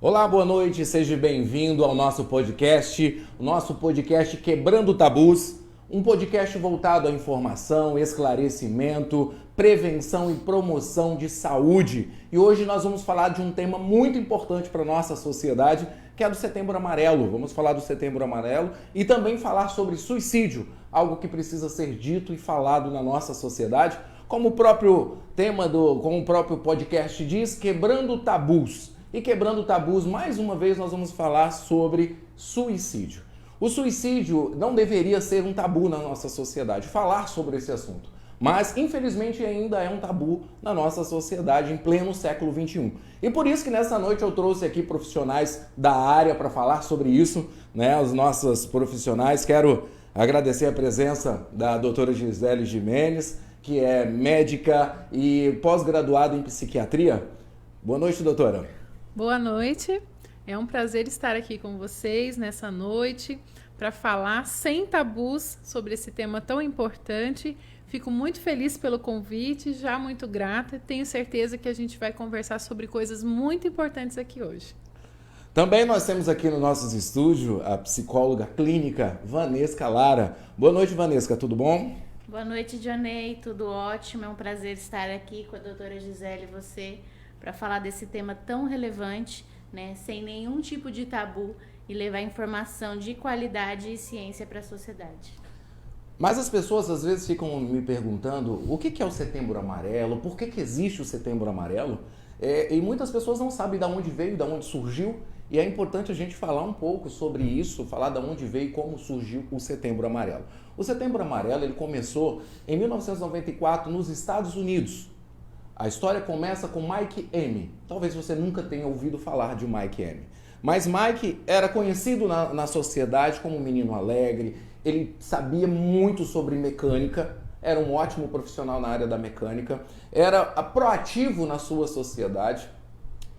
Olá, boa noite, seja bem-vindo ao nosso podcast, o nosso podcast Quebrando Tabus, um podcast voltado à informação, esclarecimento, prevenção e promoção de saúde. E hoje nós vamos falar de um tema muito importante para a nossa sociedade, que é do Setembro Amarelo. Vamos falar do Setembro Amarelo e também falar sobre suicídio, algo que precisa ser dito e falado na nossa sociedade, como o próprio tema como o próprio podcast diz, Quebrando Tabus. E quebrando tabus, mais uma vez nós vamos falar sobre suicídio. O suicídio não deveria ser um tabu na nossa sociedade, falar sobre esse assunto. Mas, infelizmente, ainda é um tabu na nossa sociedade em pleno século XXI. E por isso que nessa noite eu trouxe aqui profissionais da área para falar sobre isso, né? Os nossos profissionais. Quero agradecer a presença da doutora Gisele Jimenez, que é médica e pós-graduada em psiquiatria. Boa noite, doutora. Boa noite, é um prazer estar aqui com vocês nessa noite para falar sem tabus sobre esse tema tão importante. Fico muito feliz pelo convite, já muito grata. Tenho certeza que a gente vai conversar sobre coisas muito importantes aqui hoje. Também nós temos aqui no nosso estúdio a psicóloga clínica Vanesca Lara. Boa noite, Vanesca, tudo bom? Boa noite, Johnny, tudo ótimo. É um prazer estar aqui com a doutora Gisele e você para falar desse tema tão relevante, né, sem nenhum tipo de tabu e levar informação de qualidade e ciência para a sociedade. Mas as pessoas às vezes ficam me perguntando o que é o Setembro Amarelo, por que existe o Setembro Amarelo? E muitas pessoas não sabem de onde veio, de onde surgiu, e é importante a gente falar um pouco sobre isso, falar de onde veio e como surgiu o Setembro Amarelo. O Setembro Amarelo ele começou em 1994 nos Estados Unidos. A história começa com Mike M. Talvez você nunca tenha ouvido falar de Mike M. Mas Mike era conhecido na sociedade como um menino alegre, ele sabia muito sobre mecânica, era um ótimo profissional na área da mecânica, era proativo na sua sociedade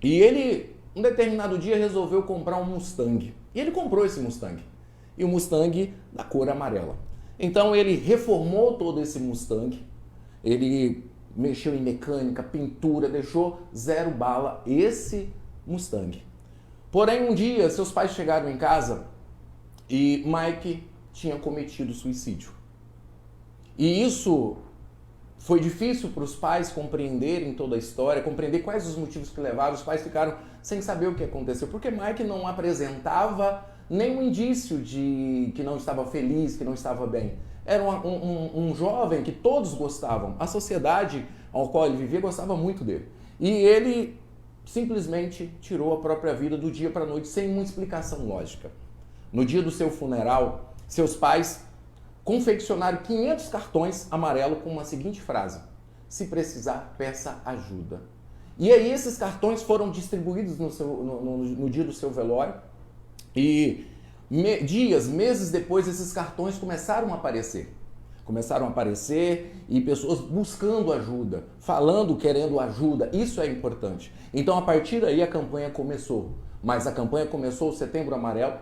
e ele, um determinado dia, resolveu comprar um Mustang. E ele comprou esse Mustang. E o Mustang da cor amarela. Então ele reformou todo esse Mustang, ele mexeu em mecânica, pintura, deixou zero bala esse Mustang. Porém, um dia, seus pais chegaram em casa e Mike tinha cometido suicídio. E isso foi difícil para os pais compreenderem toda a história, compreender quais os motivos que levaram. Os pais ficaram sem saber o que aconteceu, porque Mike não apresentava nenhum indício de que não estava feliz, que não estava bem. Era um jovem que todos gostavam. A sociedade ao qual ele vivia gostava muito dele. E ele simplesmente tirou a própria vida do dia para a noite sem uma explicação lógica. No dia do seu funeral, seus pais confeccionaram 500 cartões amarelos com uma seguinte frase: se precisar, peça ajuda. E aí esses cartões foram distribuídos no dia do seu velório e meses depois, esses cartões começaram a aparecer. Começaram a aparecer e pessoas buscando ajuda, falando, querendo ajuda. Isso é importante. Então, a partir daí, a campanha começou. Mas a campanha começou, o Setembro Amarelo,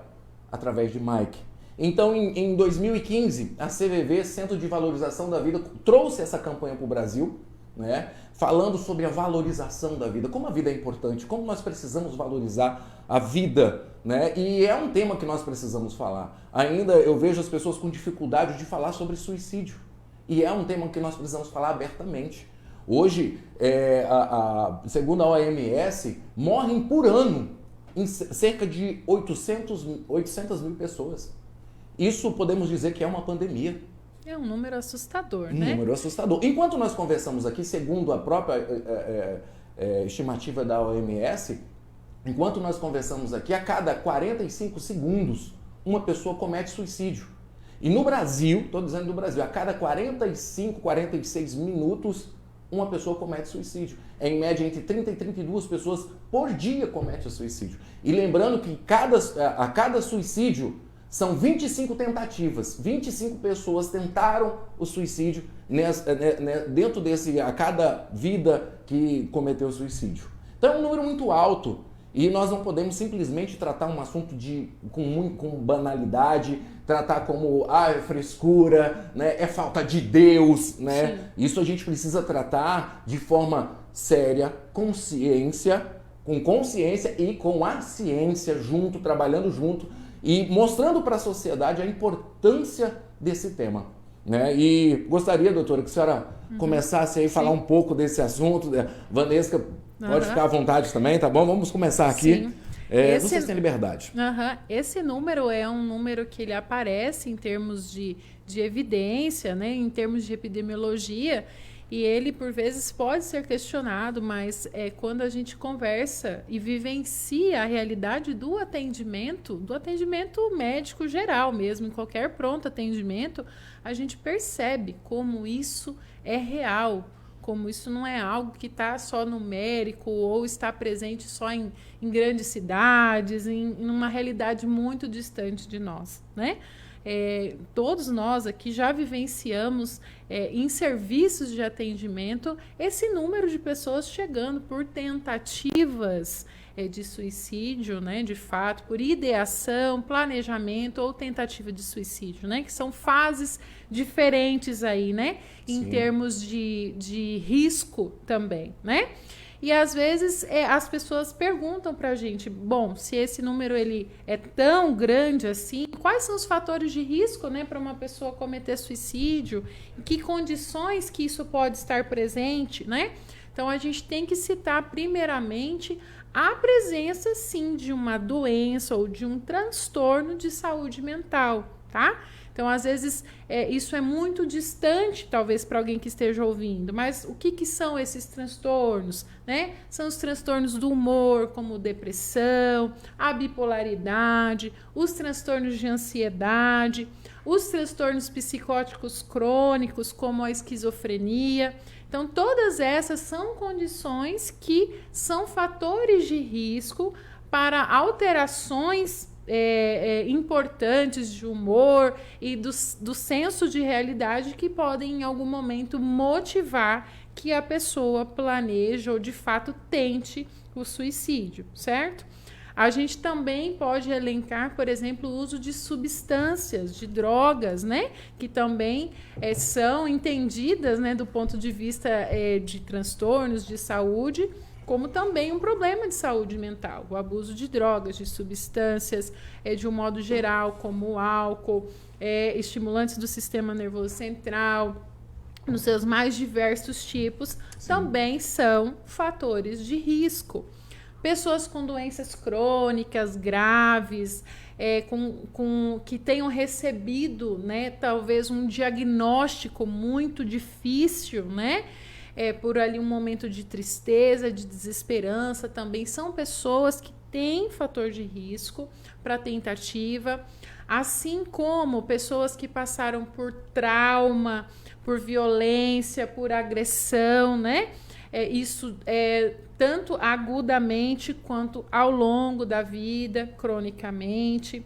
através de Mike. Então, em 2015, a CVV, Centro de Valorização da Vida, trouxe essa campanha para o Brasil, né, falando sobre a valorização da vida, como a vida é importante, como nós precisamos valorizar a vida, né? E é um tema que nós precisamos falar. Ainda eu vejo as pessoas com dificuldade de falar sobre suicídio. E é um tema que nós precisamos falar abertamente. Hoje, segundo a OMS, morrem por ano cerca de 800 mil pessoas. Isso podemos dizer que é uma pandemia. É um número assustador, né? Um número assustador. Enquanto nós conversamos aqui, segundo a própria estimativa da OMS, enquanto nós conversamos aqui, a cada 45 segundos, uma pessoa comete suicídio. E no Brasil, estou dizendo do Brasil, a cada 45, 46 minutos, uma pessoa comete suicídio. Em média, entre 30 e 32 pessoas por dia cometem suicídio. E lembrando que a cada suicídio, são 25 tentativas, 25 pessoas tentaram o suicídio dentro a cada vida que cometeu suicídio. Então é um número muito alto e nós não podemos simplesmente tratar um assunto com banalidade, tratar como é frescura, né, é falta de Deus, né? Isso a gente precisa tratar de forma séria, com ciência, com consciência e com a ciência junto, trabalhando junto e mostrando para a sociedade a importância desse tema, né? E gostaria, doutora, que a senhora começasse aí a falar um pouco desse assunto. Vanessa, pode ficar à vontade também, tá bom? Vamos começar aqui. Vocês têm liberdade. Esse número é um número que ele aparece em termos de evidência, né? Em termos de epidemiologia, e ele, por vezes, pode ser questionado, mas quando a gente conversa e vivencia a realidade do atendimento médico geral mesmo, em qualquer pronto atendimento, a gente percebe como isso é real, como isso não é algo que está só numérico ou está presente só em grandes cidades, em uma realidade muito distante de nós, né? Todos nós aqui já vivenciamos em serviços de atendimento esse número de pessoas chegando por tentativas de suicídio, né, de fato, por ideação, planejamento ou tentativa de suicídio, né, que são fases diferentes aí, né, em termos de risco também, né? E às vezes as pessoas perguntam para a gente, bom, se esse número ele é tão grande assim, quais são os fatores de risco, né, para uma pessoa cometer suicídio? Em que condições que isso pode estar presente, né? Então a gente tem que citar primeiramente a presença, sim, de uma doença ou de um transtorno de saúde mental, tá? Então, às vezes, isso é muito distante, talvez, para alguém que esteja ouvindo. Mas o que são esses transtornos, né? São os transtornos do humor, como depressão, a bipolaridade, os transtornos de ansiedade, os transtornos psicóticos crônicos, como a esquizofrenia. Então, todas essas são condições que são fatores de risco para alterações importantes de humor e do senso de realidade que podem em algum momento motivar que a pessoa planeje ou de fato tente o suicídio, certo? A gente também pode elencar, por exemplo, o uso de substâncias, de drogas, né? Que também são entendidas, né, do ponto de vista de transtornos de saúde, como também um problema de saúde mental. O abuso de drogas, de substâncias, de um modo geral, como o álcool, estimulantes do sistema nervoso central, nos seus mais diversos tipos, também são fatores de risco. Pessoas com doenças crônicas, graves, que tenham recebido, né, talvez um diagnóstico muito difícil, né? Por ali um momento de tristeza, de desesperança, também são pessoas que têm fator de risco para tentativa, assim como pessoas que passaram por trauma, por violência, por agressão, né? Isso tanto agudamente quanto ao longo da vida, cronicamente.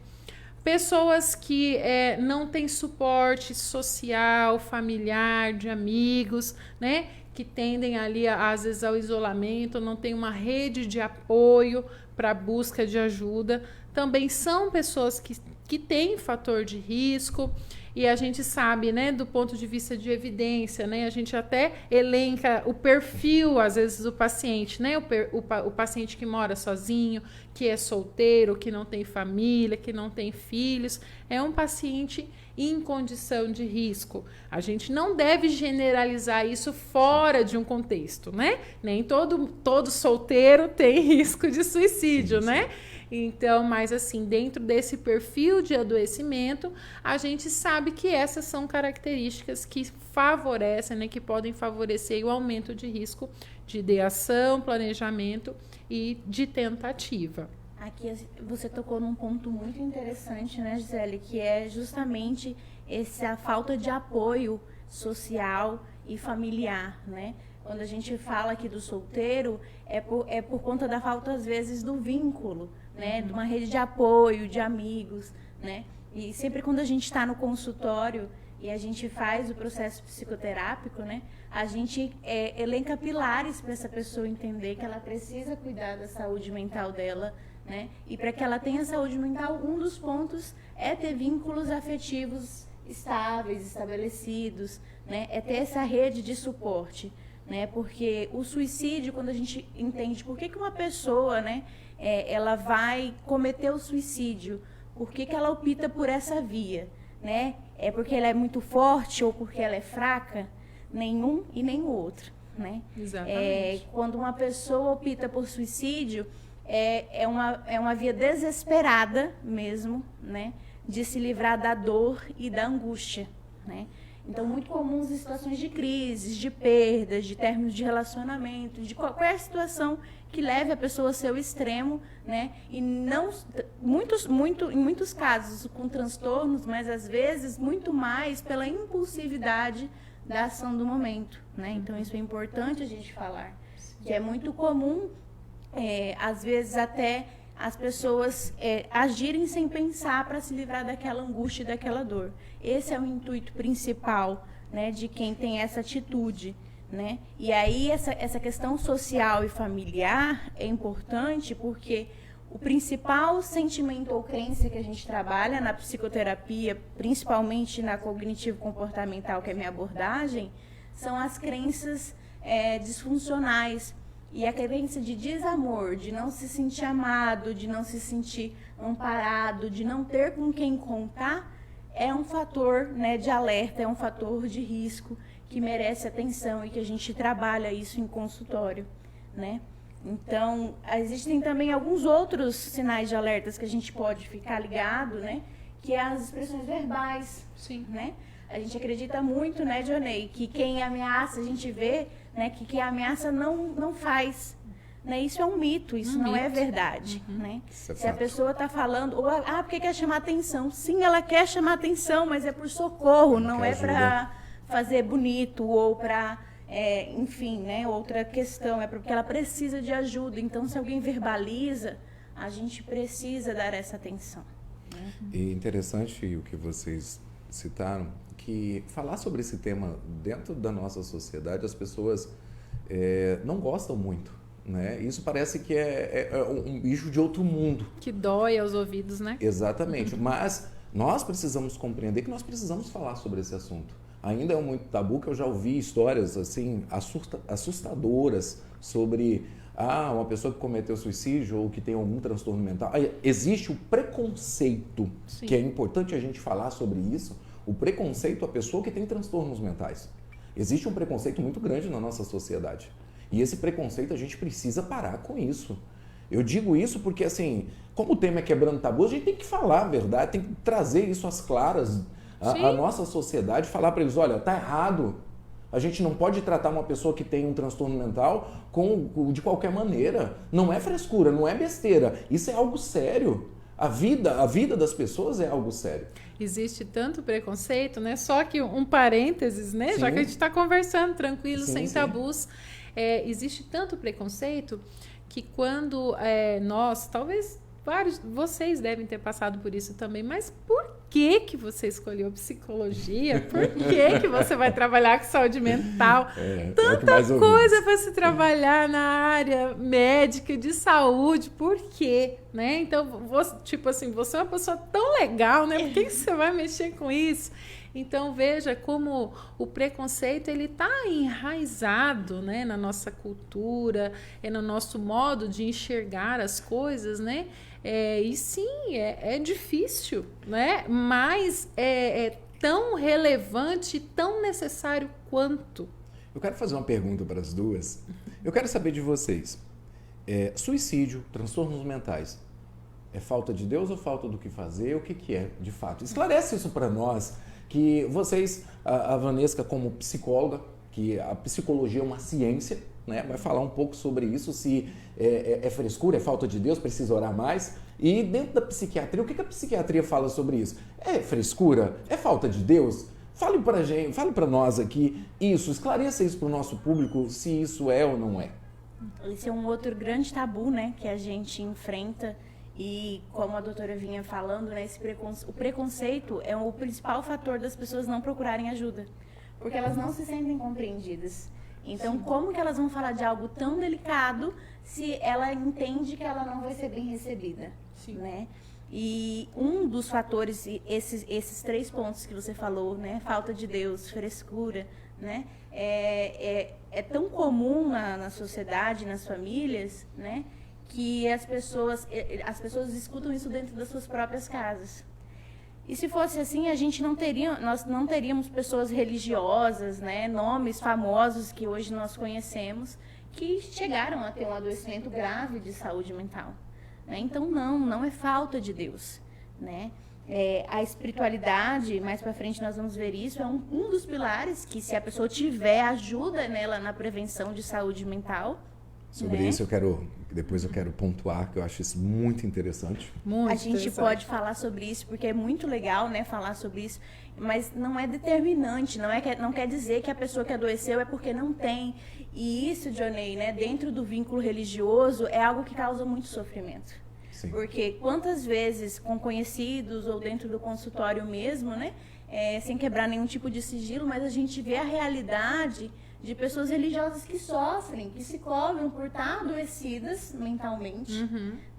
Pessoas que não têm suporte social, familiar, de amigos, né? Que tendem ali, às vezes, ao isolamento, não tem uma rede de apoio para a busca de ajuda. Também são pessoas que têm fator de risco. E a gente sabe, né, do ponto de vista de evidência, né, a gente até elenca o perfil, às vezes, do paciente, né, o paciente que mora sozinho, que é solteiro, que não tem família, que não tem filhos, é um paciente em condição de risco. A gente não deve generalizar isso fora de um contexto, né? Nem todo solteiro tem risco de suicídio, sim, né? Então, mas assim, dentro desse perfil de adoecimento, a gente sabe que essas são características que favorecem, né, que podem favorecer o aumento de risco de ideação, planejamento e de tentativa. Aqui você tocou num ponto muito interessante, né, Gisele, que é justamente essa falta de apoio social e familiar, né? Quando a gente fala aqui do solteiro, é por conta da falta, às vezes, do vínculo, né? De uma rede de apoio, de amigos, né? E sempre quando a gente está no consultório e a gente faz o processo psicoterápico, né? A gente elenca pilares para essa pessoa entender que ela precisa cuidar da saúde mental dela, né? E para que ela tenha saúde mental, um dos pontos é ter vínculos afetivos estáveis, estabelecidos, né? É ter essa rede de suporte, né? Porque o suicídio, quando a gente entende por que uma pessoa, né, ela vai cometer o suicídio, por que ela opta por essa via, né? É porque ela é muito forte ou porque ela é fraca? Nenhum e nem o outro, né? Exatamente. Quando uma pessoa opta por suicídio, é uma via desesperada mesmo, né, de se livrar da dor e da angústia, né? Então, muito comuns em situações de crises, de perdas, de términos de relacionamento, de qualquer situação que leve a pessoa ao seu extremo, né? E não, em muitos casos com transtornos, mas às vezes muito mais pela impulsividade da ação do momento, né? Então, isso é importante a gente falar, que é muito comum, às vezes até as pessoas agirem sem pensar para se livrar daquela angústia e daquela dor. Esse é o intuito principal, né, de quem tem essa atitude, né? E aí essa questão social e familiar é importante porque o principal sentimento ou crença que a gente trabalha na psicoterapia, principalmente na cognitivo-comportamental, que é a minha abordagem, são as crenças disfuncionais. E a crença de desamor, de não se sentir amado, de não se sentir amparado, de não ter com quem contar, é um fator, né, de alerta, é um fator de risco que merece atenção e que a gente trabalha isso em consultório, né? Então, existem também alguns outros sinais de alertas que a gente pode ficar ligado, né? Que é as expressões verbais. Sim. Né? A gente acredita muito, né, Dionei, que quem ameaça, a gente vê, né, que quem ameaça não faz. Né? Isso é um mito, isso não é verdade. Né? Se a pessoa está falando, porque quer chamar atenção. Sim, ela quer chamar atenção, mas é por socorro, não é para fazer bonito ou para, enfim, né, outra questão. É porque ela precisa de ajuda. Então, se alguém verbaliza, a gente precisa dar essa atenção. Né? E interessante o que vocês citaram, que falar sobre esse tema dentro da nossa sociedade, as pessoas não gostam muito. Né? Isso parece que é um bicho de outro mundo. Que dói aos ouvidos, né? Exatamente. Mas nós precisamos compreender que nós precisamos falar sobre esse assunto. Ainda é muito tabu, que eu já ouvi histórias assim assustadoras sobre uma pessoa que cometeu suicídio ou que tem algum transtorno mental. Existe o preconceito, Sim. que é importante a gente falar sobre isso, o preconceito à pessoa que tem transtornos mentais. Existe um preconceito muito grande na nossa sociedade. E esse preconceito, a gente precisa parar com isso. Eu digo isso porque, assim, como o tema é quebrando tabu, a gente tem que falar a verdade, tem que trazer isso às claras, a nossa sociedade, falar para eles, olha, tá errado. A gente não pode tratar uma pessoa que tem um transtorno mental de qualquer maneira. Não é frescura, não é besteira. Isso é algo sério. A vida das pessoas é algo sério. Existe tanto preconceito, né? Só que um parênteses, né? Sim. Já que a gente está conversando tranquilo, Sim, sem sim. tabus. Existe tanto preconceito que quando nós, talvez vocês devem ter passado por isso também, mas por que você escolheu psicologia? Por que você vai trabalhar com saúde mental? Tanta coisa para se trabalhar na área médica, de saúde, por quê? Né? Então, tipo assim, você é uma pessoa tão legal, né? Por que você vai mexer com isso? Então, veja como o preconceito ele está enraizado, né, na nossa cultura, no nosso modo de enxergar as coisas, né? E sim, é difícil, né? Mas é tão relevante, tão necessário quanto. Eu quero fazer uma pergunta para as duas. Eu quero saber de vocês. Suicídio, transtornos mentais, é falta de Deus ou falta do que fazer? O que é, de fato? Esclarece isso para nós. Que vocês, a Vanessa como psicóloga, que a psicologia é uma ciência, né, vai falar um pouco sobre isso, se é frescura, é falta de Deus, precisa orar mais. E dentro da psiquiatria, o que a psiquiatria fala sobre isso? É frescura? É falta de Deus? Fale pra gente, fale para nós aqui isso, esclareça isso para o nosso público, se isso é ou não é. Esse é um outro grande tabu, né, que a gente enfrenta. E como a doutora vinha falando, né, o preconceito é o principal fator das pessoas não procurarem ajuda, porque elas não se sentem compreendidas. Então, como que elas vão falar de algo tão delicado se ela entende que ela não vai ser bem recebida? Né? E um dos fatores, esses 3 pontos que você falou, né? Falta de Deus, frescura, né? É tão comum na sociedade, nas famílias, né? Que as pessoas escutam isso dentro das suas próprias casas. E se fosse assim, nós não teríamos pessoas religiosas, né? Nomes famosos que hoje nós conhecemos, que chegaram a ter um adoecimento grave de saúde mental. Né? Então, não é falta de Deus. Né? A espiritualidade, mais para frente nós vamos ver isso, é um dos pilares que, se a pessoa tiver, ajuda nela na prevenção de saúde mental. Sobre né? isso depois eu quero pontuar, que eu acho isso muito interessante. A gente pode falar sobre isso, porque é muito legal, né, falar sobre isso, mas não é determinante, não quer dizer que a pessoa que adoeceu é porque não tem. E isso, Johnny, né, dentro do vínculo religioso, é algo que causa muito sofrimento. Sim. Porque quantas vezes, com conhecidos ou dentro do consultório mesmo, né, sem quebrar nenhum tipo de sigilo, mas a gente vê a realidade de pessoas religiosas que sofrem, que se cobram por estar adoecidas mentalmente,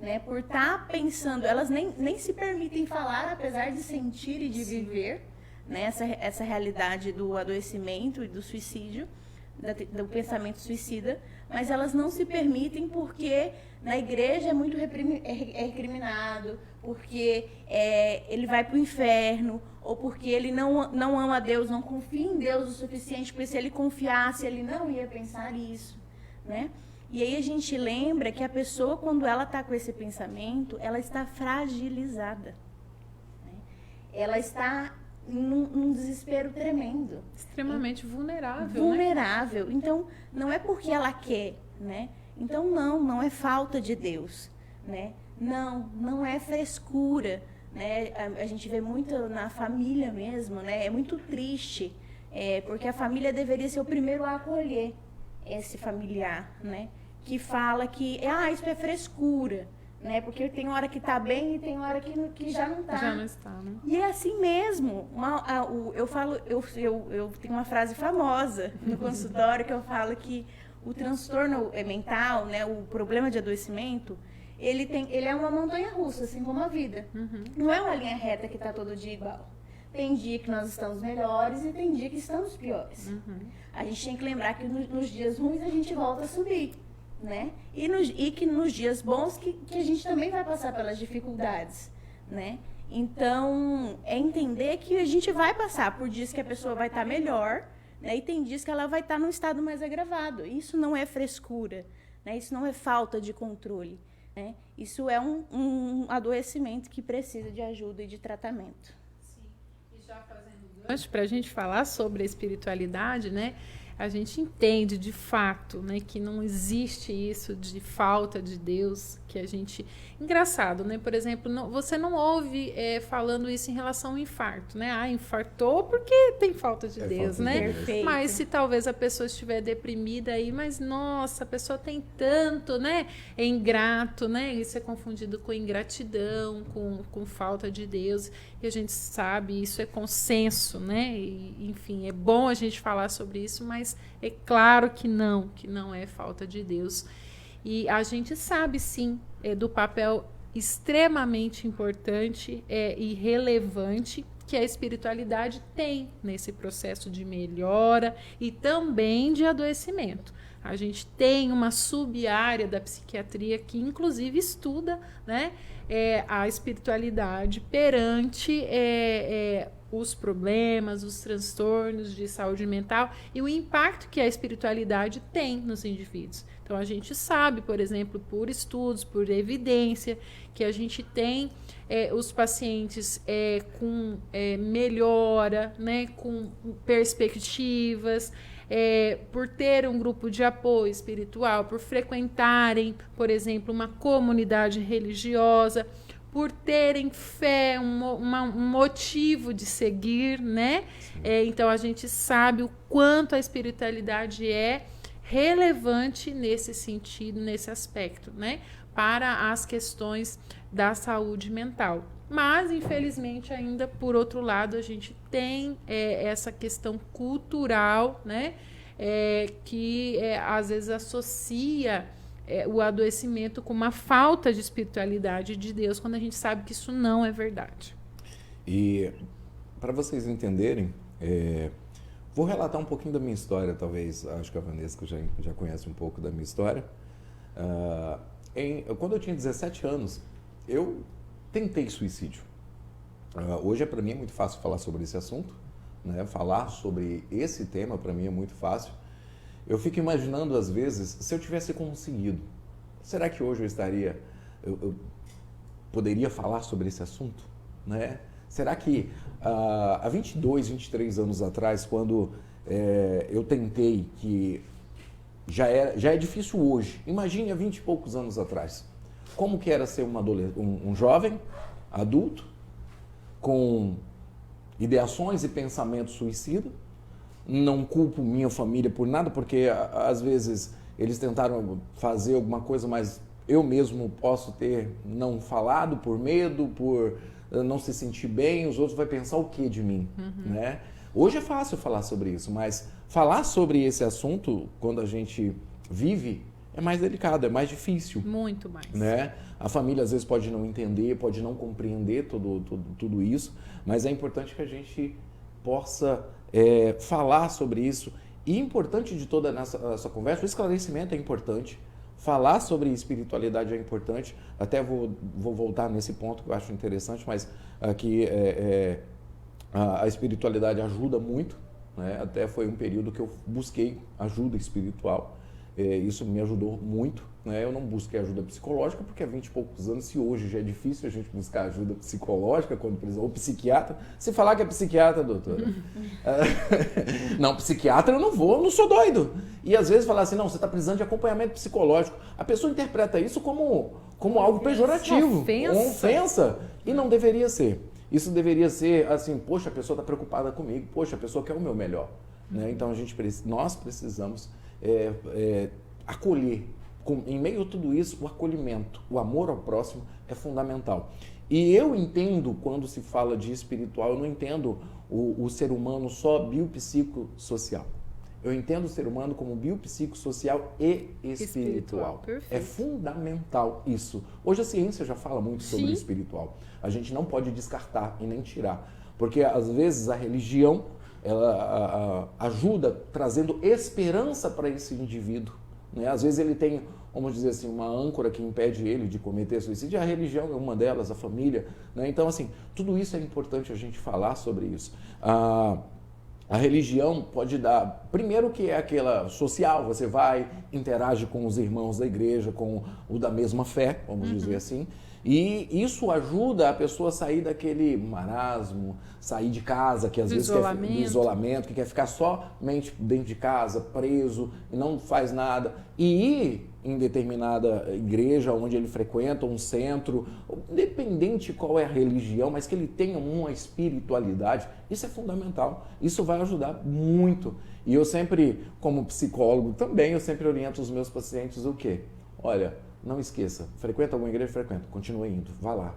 né, por estar pensando, elas nem se permitem falar, apesar de sentir e de viver, né, essa realidade do adoecimento e do suicídio, do pensamento suicida, mas elas não se permitem porque na igreja é muito recriminado, porque ele vai para o inferno, ou porque ele não ama a Deus, não confia em Deus o suficiente, porque se ele confiasse, ele não ia pensar isso, né? E aí a gente lembra que a pessoa, quando ela está com esse pensamento, ela está fragilizada. Né? Ela está num desespero tremendo. Extremamente vulnerável. Vulnerável. Né? Então, não é porque ela quer, né? Então, não é falta de Deus, né? Não é frescura. Né? A gente vê muito na família mesmo, né? É muito triste, porque a família deveria ser o primeiro a acolher esse familiar, né? Que fala que isso é frescura, né? Porque tem hora que está bem e tem hora que já não está. Já não está, né? E é assim mesmo. Eu tenho uma frase famosa no consultório que eu falo que o transtorno mental, né? O problema de adoecimento, ele é uma montanha-russa, assim como a vida. Não é uma linha reta que está todo dia igual. Tem dia que nós estamos melhores e tem dia que estamos piores. A gente tem que lembrar que nos dias ruins a gente volta a subir, né? E que nos dias bons que a gente também vai passar pelas dificuldades, né? Então, é entender que a gente vai passar por dias que a pessoa vai estar melhor, né? E tem dias que ela vai estar num estado mais agravado. Isso não é frescura, né? Isso não é falta de controle. Né? Isso é um adoecimento que precisa de ajuda e de tratamento. Sim. E já fazendo gancho para a gente falar sobre a espiritualidade, né? A gente entende de fato, né, que não existe isso de falta de Deus, que a gente... Engraçado, né? Por exemplo, você não ouve falando isso em relação ao infarto, né? Infartou porque tem falta de Deus, falta né? de Deus. Perfeito. Mas se talvez a pessoa estiver deprimida aí, mas nossa, a pessoa tem tanto, né? É ingrato, né? Isso é confundido com ingratidão, com falta de Deus. E a gente sabe, isso é consenso, né? E, enfim, é bom a gente falar sobre isso, mas é claro que não é falta de Deus. E a gente sabe, sim, do papel extremamente importante e relevante que a espiritualidade tem nesse processo de melhora e também de adoecimento. A gente tem uma sub-área da psiquiatria que, inclusive, estuda, né, a espiritualidade perante os problemas, os transtornos de saúde mental e o impacto que a espiritualidade tem nos indivíduos. Então, a gente sabe, por exemplo, por estudos, por evidência, que a gente tem os pacientes com melhora, né, com perspectivas, por ter um grupo de apoio espiritual, por frequentarem, por exemplo, uma comunidade religiosa, por terem fé, um motivo de seguir, né? Então, a gente sabe o quanto a espiritualidade é relevante nesse sentido, nesse aspecto, né? Para as questões da saúde mental. Mas, infelizmente, ainda, por outro lado, a gente tem essa questão cultural, né? Que às vezes associa o adoecimento com uma falta de espiritualidade de Deus, quando a gente sabe que isso não é verdade. E para vocês entenderem, vou relatar um pouquinho da minha história, talvez, acho que a Vanessa já conhece um pouco da minha história. Quando eu tinha 17 anos, eu tentei suicídio. Hoje, para mim, é muito fácil falar sobre esse assunto, né? Falar sobre esse tema, para mim, é muito fácil. Eu fico imaginando, às vezes, se eu tivesse conseguido, será que hoje eu poderia falar sobre esse assunto, né? Será que há 22, 23 anos atrás, quando eu tentei, que já é difícil hoje, imagine há 20 e poucos anos atrás, como que era ser um jovem, adulto, com ideações e pensamentos suicidas. Não culpo minha família por nada, porque às vezes eles tentaram fazer alguma coisa, mas eu mesmo posso ter não falado por medo, por não se sentir bem, os outros vão pensar o que de mim, né? Hoje é fácil falar sobre isso, mas falar sobre esse assunto, quando a gente vive, é mais delicado, é mais difícil. Muito mais. Né? A família às vezes pode não entender, pode não compreender tudo isso, mas é importante que a gente possa falar sobre isso. E importante de toda essa conversa, o esclarecimento é importante, falar sobre espiritualidade é importante. Até vou voltar nesse ponto que eu acho interessante, mas aqui a espiritualidade ajuda muito, né? Até foi um período que eu busquei ajuda espiritual. Isso me ajudou muito, né? Eu não busquei ajuda psicológica, porque há 20 e poucos anos, se hoje já é difícil a gente buscar ajuda psicológica, quando precisa, ou psiquiatra. Se falar que é psiquiatra, doutora. Não, psiquiatra eu não vou, eu não sou doido. E às vezes falar assim, não, você está precisando de acompanhamento psicológico. A pessoa interpreta isso como algo pejorativo, uma ofensa. E não deveria ser. Isso deveria ser assim, poxa, a pessoa está preocupada comigo, poxa, a pessoa quer o meu melhor. Né? Então nós precisamos acolher. Em meio a tudo isso, o acolhimento, o amor ao próximo é fundamental. E eu entendo, quando se fala de espiritual, eu não entendo o ser humano só biopsicossocial. Eu entendo o ser humano como biopsicossocial e espiritual. É fundamental isso. Hoje a ciência já fala muito sobre o espiritual. A gente não pode descartar e nem tirar. Porque às vezes a religião ela ajuda trazendo esperança para esse indivíduo. Né? Às vezes ele tem, vamos dizer assim, uma âncora que impede ele de cometer suicídio. A religião é uma delas, a família. Né? Então, assim, tudo isso é importante a gente falar sobre isso. A religião pode dar, primeiro que é aquela social, você vai, interage com os irmãos da igreja, com o da mesma fé, vamos dizer assim, e isso ajuda a pessoa a sair daquele marasmo, sair de casa, que às vezes quer do isolamento, que quer ficar somente dentro de casa, preso, e não faz nada, e ir em determinada igreja onde ele frequenta, um centro, independente qual é a religião, mas que ele tenha uma espiritualidade, isso é fundamental, isso vai ajudar muito. E eu sempre, como psicólogo também, eu sempre oriento os meus pacientes o quê? Olha, não esqueça, frequenta alguma igreja, frequenta, continue indo, vá lá.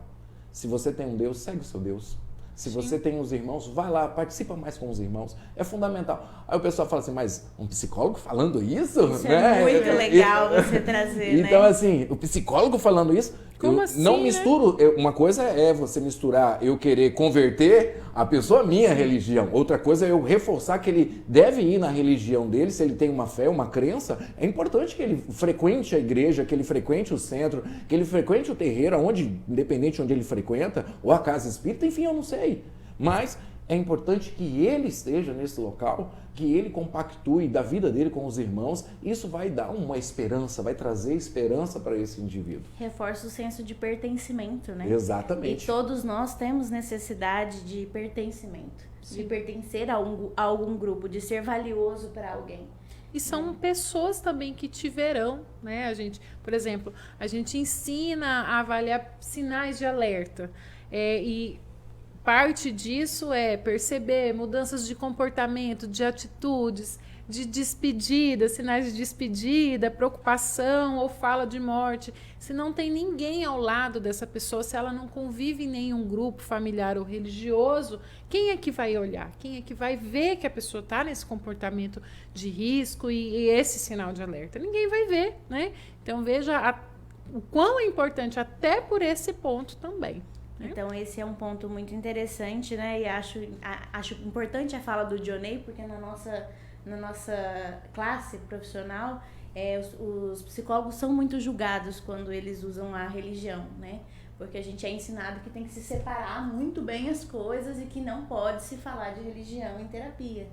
Se você tem um Deus, segue o seu Deus. Se você tem os irmãos, vai lá, participa mais com os irmãos. É fundamental. Aí o pessoal fala assim, mas um psicólogo falando isso? Isso é muito legal você trazer, Então, assim, o psicólogo falando isso, como assim, não misturo. Uma coisa é você misturar, eu querer converter a pessoa à minha religião. Outra coisa é eu reforçar que ele deve ir na religião dele, se ele tem uma fé, uma crença. É importante que ele frequente a igreja, que ele frequente o centro, que ele frequente o terreiro, independente de onde ele frequenta, ou a casa espírita, enfim, eu não sei. Mas é importante que ele esteja nesse local, que ele compactue da vida dele com os irmãos. Isso vai dar uma esperança, vai trazer esperança para esse indivíduo. Reforça o senso de pertencimento, né? Exatamente. E todos nós temos necessidade de pertencimento, de pertencer a algum grupo, de ser valioso para alguém. E são pessoas também que te verão, né? Por exemplo, a gente ensina a avaliar sinais de alerta. E parte disso é perceber mudanças de comportamento, de atitudes, de despedida, sinais de despedida, preocupação ou fala de morte, se não tem ninguém ao lado dessa pessoa, se ela não convive em nenhum grupo familiar ou religioso, quem é que vai olhar? Quem é que vai ver que a pessoa está nesse comportamento de risco e esse sinal de alerta? Ninguém vai ver, né? Então veja o quão é importante até por esse ponto também. Então esse é um ponto muito interessante, né? E acho importante a fala do Dionei, porque na nossa classe profissional, os psicólogos são muito julgados quando eles usam a religião, né? Porque a gente é ensinado que tem que se separar muito bem as coisas e que não pode se falar de religião em terapia.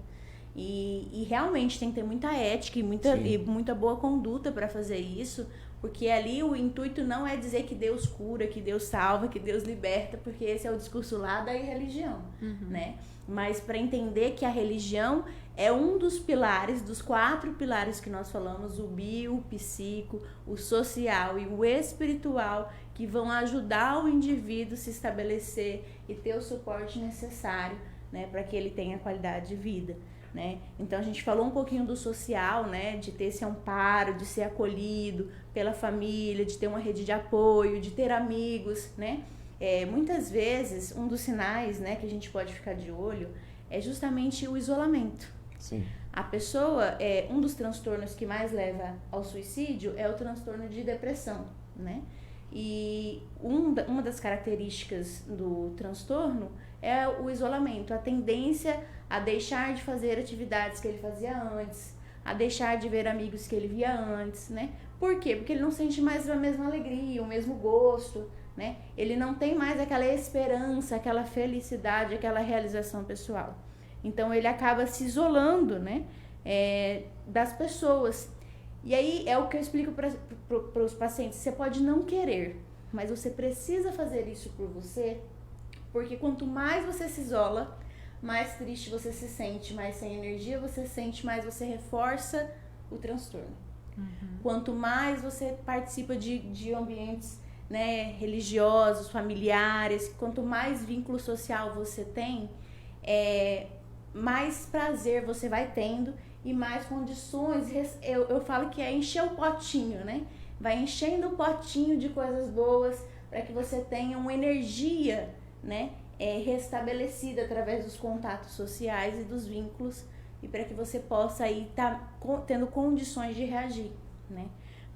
E realmente tem que ter muita ética e muita boa conduta para fazer isso, porque ali o intuito não é dizer que Deus cura, que Deus salva, que Deus liberta, porque esse é o discurso lá da religião, né? Mas para entender que a religião é um dos pilares, dos 4 pilares que nós falamos, o bio, o psico, o social e o espiritual, que vão ajudar o indivíduo a se estabelecer e ter o suporte necessário, né, para que ele tenha qualidade de vida. Né? Então a gente falou um pouquinho do social, né? De ter esse amparo, de ser acolhido pela família, de ter uma rede de apoio, de ter amigos, né? Muitas vezes um dos sinais, né, que a gente pode ficar de olho é justamente o isolamento. Sim. A pessoa, um dos transtornos que mais leva ao suicídio é o transtorno de depressão, né? E uma das características do transtorno é o isolamento, a tendência a deixar de fazer atividades que ele fazia antes, a deixar de ver amigos que ele via antes, né? Por quê? Porque ele não sente mais a mesma alegria, o mesmo gosto, né? Ele não tem mais aquela esperança, aquela felicidade, aquela realização pessoal. Então ele acaba se isolando, né? Das pessoas. E aí é o que eu explico para os pacientes. Você pode não querer, mas você precisa fazer isso por você, porque quanto mais você se isola, mais triste você se sente, mais sem energia você se sente, mais você reforça o transtorno. Quanto mais você participa de ambientes, né, religiosos, familiares, quanto mais vínculo social você tem, mais prazer você vai tendo e mais condições. Eu falo que é encher o potinho, né? Vai enchendo o potinho de coisas boas para que você tenha uma energia, né, restabelecida através dos contatos sociais e dos vínculos, e para que você possa aí estar tendo condições de reagir, né?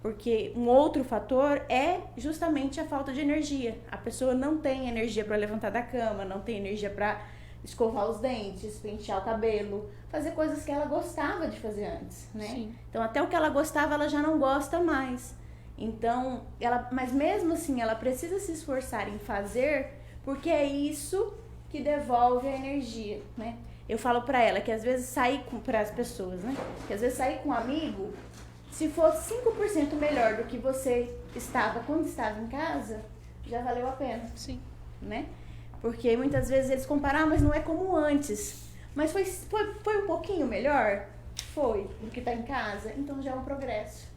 Porque um outro fator é justamente a falta de energia. A pessoa não tem energia para levantar da cama, não tem energia para escovar os dentes, pentear o cabelo, fazer coisas que ela gostava de fazer antes, né? Sim. Então até o que ela gostava, ela já não gosta mais. Então, mas mesmo assim, ela precisa se esforçar em fazer, porque é isso que devolve a energia, né? Eu falo pra ela que às vezes para as pessoas, né? Que às vezes sair com um amigo, se for 5% melhor do que você estava quando estava em casa, já valeu a pena. Sim. Né? Porque muitas vezes eles comparam, mas não é como antes. Mas foi um pouquinho melhor? Foi, do que tá em casa. Então já é um progresso,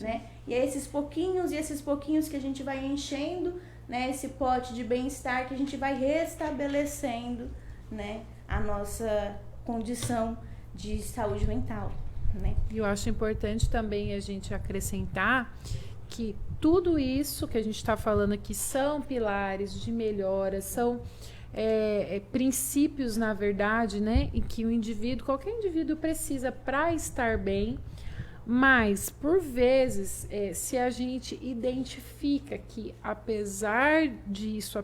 né? E é esses pouquinhos que a gente vai enchendo, né, esse pote de bem-estar, que a gente vai restabelecendo, né, a nossa condição de saúde mental, né? E eu acho importante também a gente acrescentar que tudo isso que a gente está falando aqui são pilares de melhora, são princípios, na verdade, né, em que qualquer indivíduo precisa para estar bem. Mas, por vezes, se a gente identifica que, apesar disso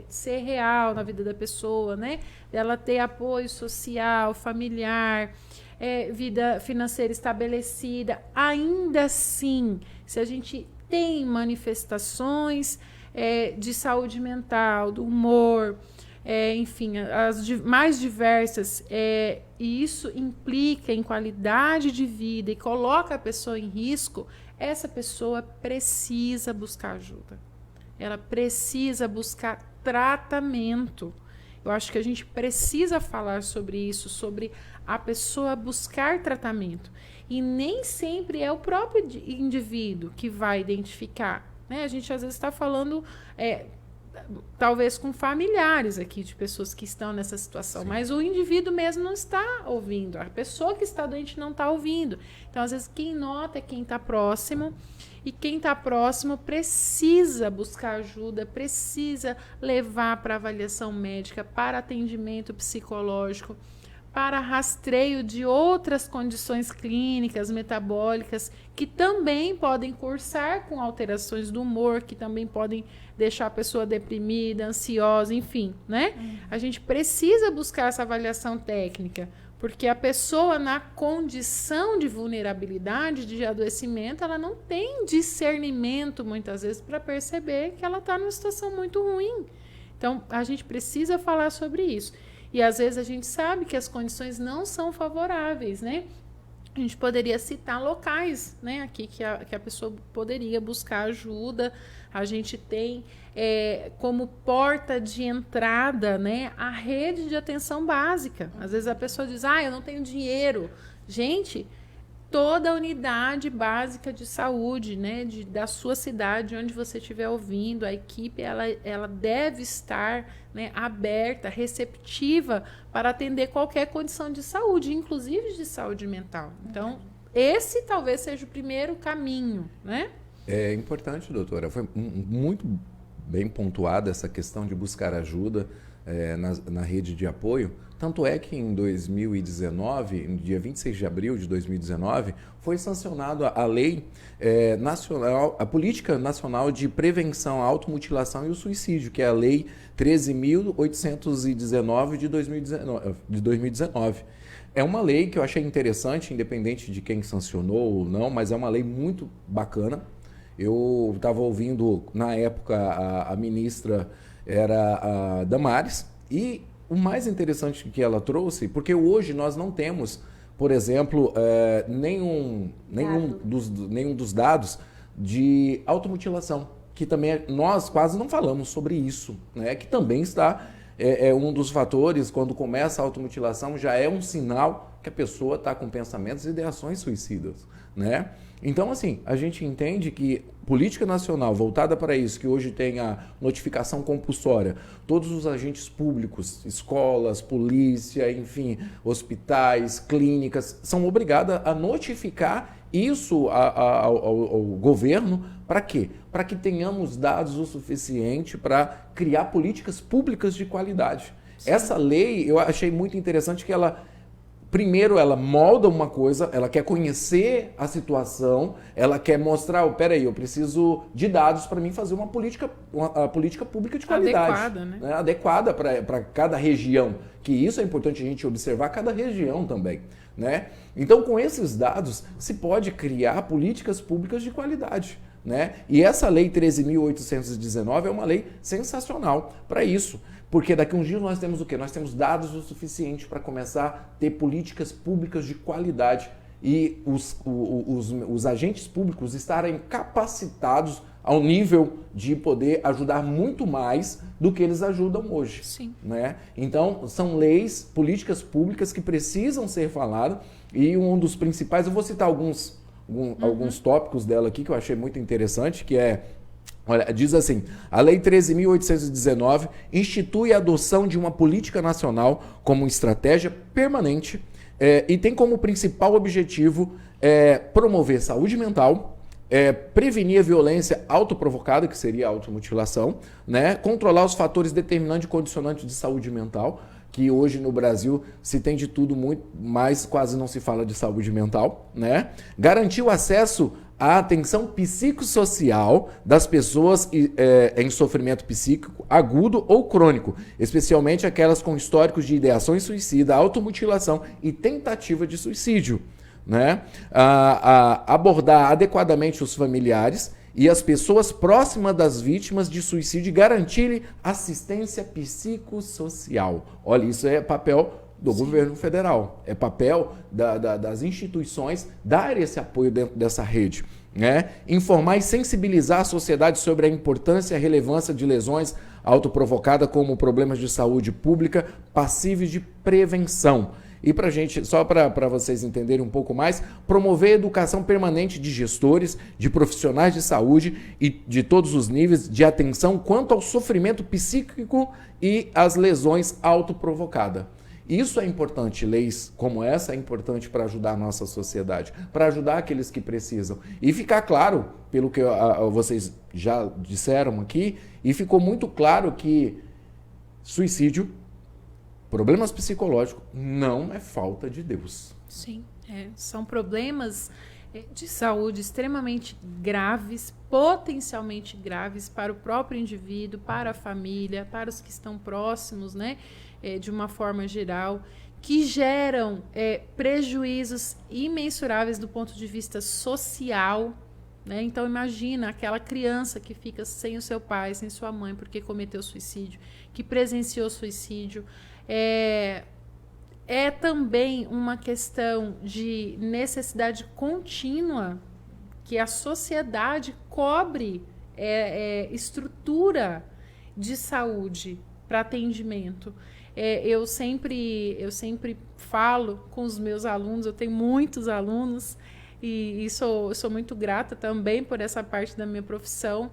ser real na vida da pessoa, né, dela ter apoio social, familiar, vida financeira estabelecida, ainda assim, se a gente tem manifestações de saúde mental, do humor, enfim, as mais diversas, e isso implica em qualidade de vida e coloca a pessoa em risco, essa pessoa precisa buscar ajuda. Ela precisa buscar tratamento. Eu acho que a gente precisa falar sobre isso, sobre a pessoa buscar tratamento. E nem sempre é o próprio indivíduo que vai identificar, né? A gente às vezes está falando talvez com familiares aqui, de pessoas que estão nessa situação, mas o indivíduo mesmo não está ouvindo, a pessoa que está doente não está ouvindo. Então, às vezes, quem nota é quem está próximo, e quem está próximo precisa buscar ajuda, precisa levar para avaliação médica, para atendimento psicológico, para rastreio de outras condições clínicas, metabólicas, que também podem cursar com alterações do humor, que também podem deixar a pessoa deprimida, ansiosa, enfim, né? A gente precisa buscar essa avaliação técnica, porque a pessoa, na condição de vulnerabilidade, de adoecimento, ela não tem discernimento, muitas vezes, para perceber que ela está numa situação muito ruim. Então, a gente precisa falar sobre isso. E, às vezes, a gente sabe que as condições não são favoráveis, né? A gente poderia citar locais, né, aqui que a pessoa poderia buscar ajuda. A gente tem como porta de entrada, né, a rede de atenção básica. Às vezes a pessoa diz, eu não tenho dinheiro. Gente, toda a unidade básica de saúde, né, da sua cidade, onde você estiver ouvindo, a equipe ela deve estar, né, aberta, receptiva para atender qualquer condição de saúde, inclusive de saúde mental. Então, esse talvez seja o primeiro caminho, né? É importante, doutora. Foi muito bem pontuada essa questão de buscar ajuda na rede de apoio. Tanto é que em 2019, no dia 26 de abril de 2019, foi sancionada a lei nacional, a Política Nacional de Prevenção à Automutilação e o Suicídio, que é a Lei 13.819 de 2019. É uma lei que eu achei interessante, independente de quem sancionou ou não, mas é uma lei muito bacana. Eu estava ouvindo, na época, a ministra era a Damares, e o mais interessante que ela trouxe, porque hoje nós não temos, por exemplo, nenhum dos dados de automutilação, que também nós quase não falamos sobre isso, né? Que também está, um dos fatores, quando começa a automutilação, já é um sinal que a pessoa está com pensamentos e ideações suicidas, né? Então, assim, a gente entende que política nacional voltada para isso, que hoje tem a notificação compulsória, todos os agentes públicos, escolas, polícia, enfim, hospitais, clínicas, são obrigados a notificar isso ao governo. Para quê? Para que tenhamos dados o suficiente para criar políticas públicas de qualidade. Sim. Essa lei, eu achei muito interessante que primeiro, ela molda uma coisa, ela quer conhecer a situação, ela quer mostrar, peraí, eu preciso de dados para mim fazer uma política pública de qualidade. Adequada, né? Adequada para cada região, que isso é importante a gente observar, cada região também, né? Então, com esses dados, se pode criar políticas públicas de qualidade, né? E essa lei 13.819 é uma lei sensacional para isso. Porque daqui a uns dias nós temos o quê? Nós temos dados o suficiente para começar a ter políticas públicas de qualidade e os agentes públicos estarem capacitados ao nível de poder ajudar muito mais do que eles ajudam hoje. Sim. Né? Então, são leis, políticas públicas que precisam ser faladas, e um dos principais, eu vou citar alguns tópicos dela aqui que eu achei muito interessante, que olha, diz assim, a Lei 13.819 institui a adoção de uma política nacional como estratégia permanente e tem como principal objetivo promover saúde mental, prevenir a violência autoprovocada, que seria a automutilação, né? Controlar os fatores determinantes e condicionantes de saúde mental, que hoje no Brasil se tem de tudo muito, mas quase não se fala de saúde mental, né? Garantir o acesso à atenção psicossocial das pessoas em sofrimento psíquico agudo ou crônico, especialmente aquelas com históricos de ideações suicida, automutilação e tentativa de suicídio, né? Abordar adequadamente os familiares e as pessoas próximas das vítimas de suicídio e garantir assistência psicossocial. Olha, isso é papel do governo federal, é papel das instituições dar esse apoio dentro dessa rede, né? Informar e sensibilizar a sociedade sobre a importância e a relevância de lesões autoprovocadas como problemas de saúde pública passíveis de prevenção. E para gente, só para vocês entenderem um pouco mais, promover a educação permanente de gestores, de profissionais de saúde e de todos os níveis de atenção quanto ao sofrimento psíquico e às lesões autoprovocadas. Isso é importante, leis como essa é importante para ajudar a nossa sociedade, para ajudar aqueles que precisam. E ficar claro, pelo que vocês já disseram aqui, e ficou muito claro que suicídio, problemas psicológicos, não é falta de Deus. Sim, são problemas de saúde extremamente graves, potencialmente graves para o próprio indivíduo, para a família, para os que estão próximos, né? De uma forma geral, que geram prejuízos imensuráveis do ponto de vista social, né? Então imagina aquela criança que fica sem o seu pai, sem sua mãe, porque cometeu suicídio, que presenciou suicídio. É também uma questão de necessidade contínua que a sociedade cobre estrutura de saúde para atendimento. Eu sempre falo com os meus alunos, eu tenho muitos alunos e sou muito grata também por essa parte da minha profissão,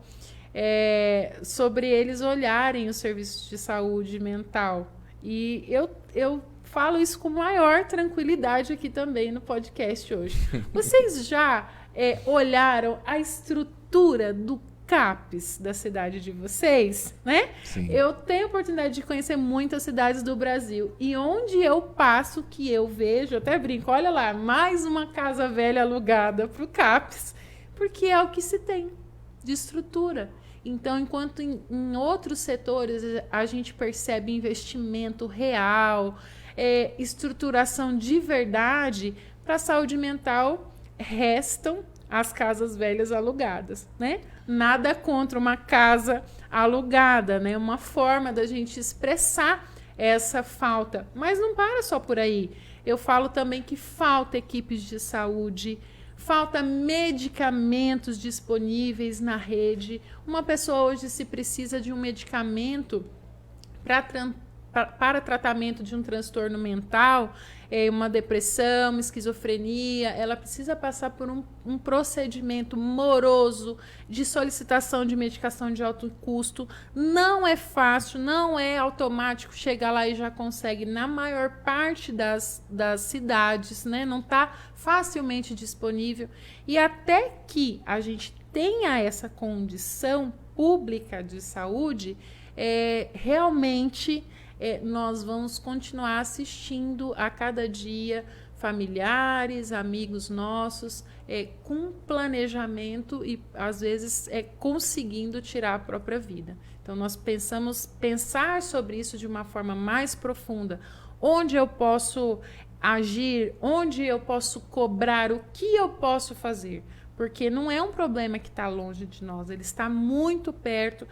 sobre eles olharem os serviços de saúde mental. E eu falo isso com maior tranquilidade aqui também no podcast hoje. Vocês já olharam a estrutura do CAPS da cidade de vocês, né? Sim. Eu tenho a oportunidade de conhecer muitas cidades do Brasil e onde eu passo, que eu vejo, eu até brinco, olha lá, mais uma casa velha alugada para o CAPS, porque é o que se tem de estrutura. Então, enquanto em outros setores a gente percebe investimento real, estruturação de verdade, para a saúde mental restam as casas velhas alugadas, né? Nada contra uma casa alugada, né? Uma forma da gente expressar essa falta. Mas não para só por aí. Eu falo também que falta equipes de saúde, falta medicamentos disponíveis na rede. Uma pessoa hoje, se precisa de um medicamento para tratamento de um transtorno mental, uma depressão, uma esquizofrenia, ela precisa passar por um procedimento moroso de solicitação de medicação de alto custo. Não é fácil, não é automático chegar lá e já consegue na maior parte das cidades, né? Não está facilmente disponível. E até que a gente tenha essa condição pública de saúde, realmente nós vamos continuar assistindo a cada dia familiares, amigos nossos, com planejamento e, às vezes, conseguindo tirar a própria vida. Então, nós pensar sobre isso de uma forma mais profunda. Onde eu posso agir, onde eu posso cobrar, o que eu posso fazer. Porque não é um problema que está longe de nós, ele está muito perto,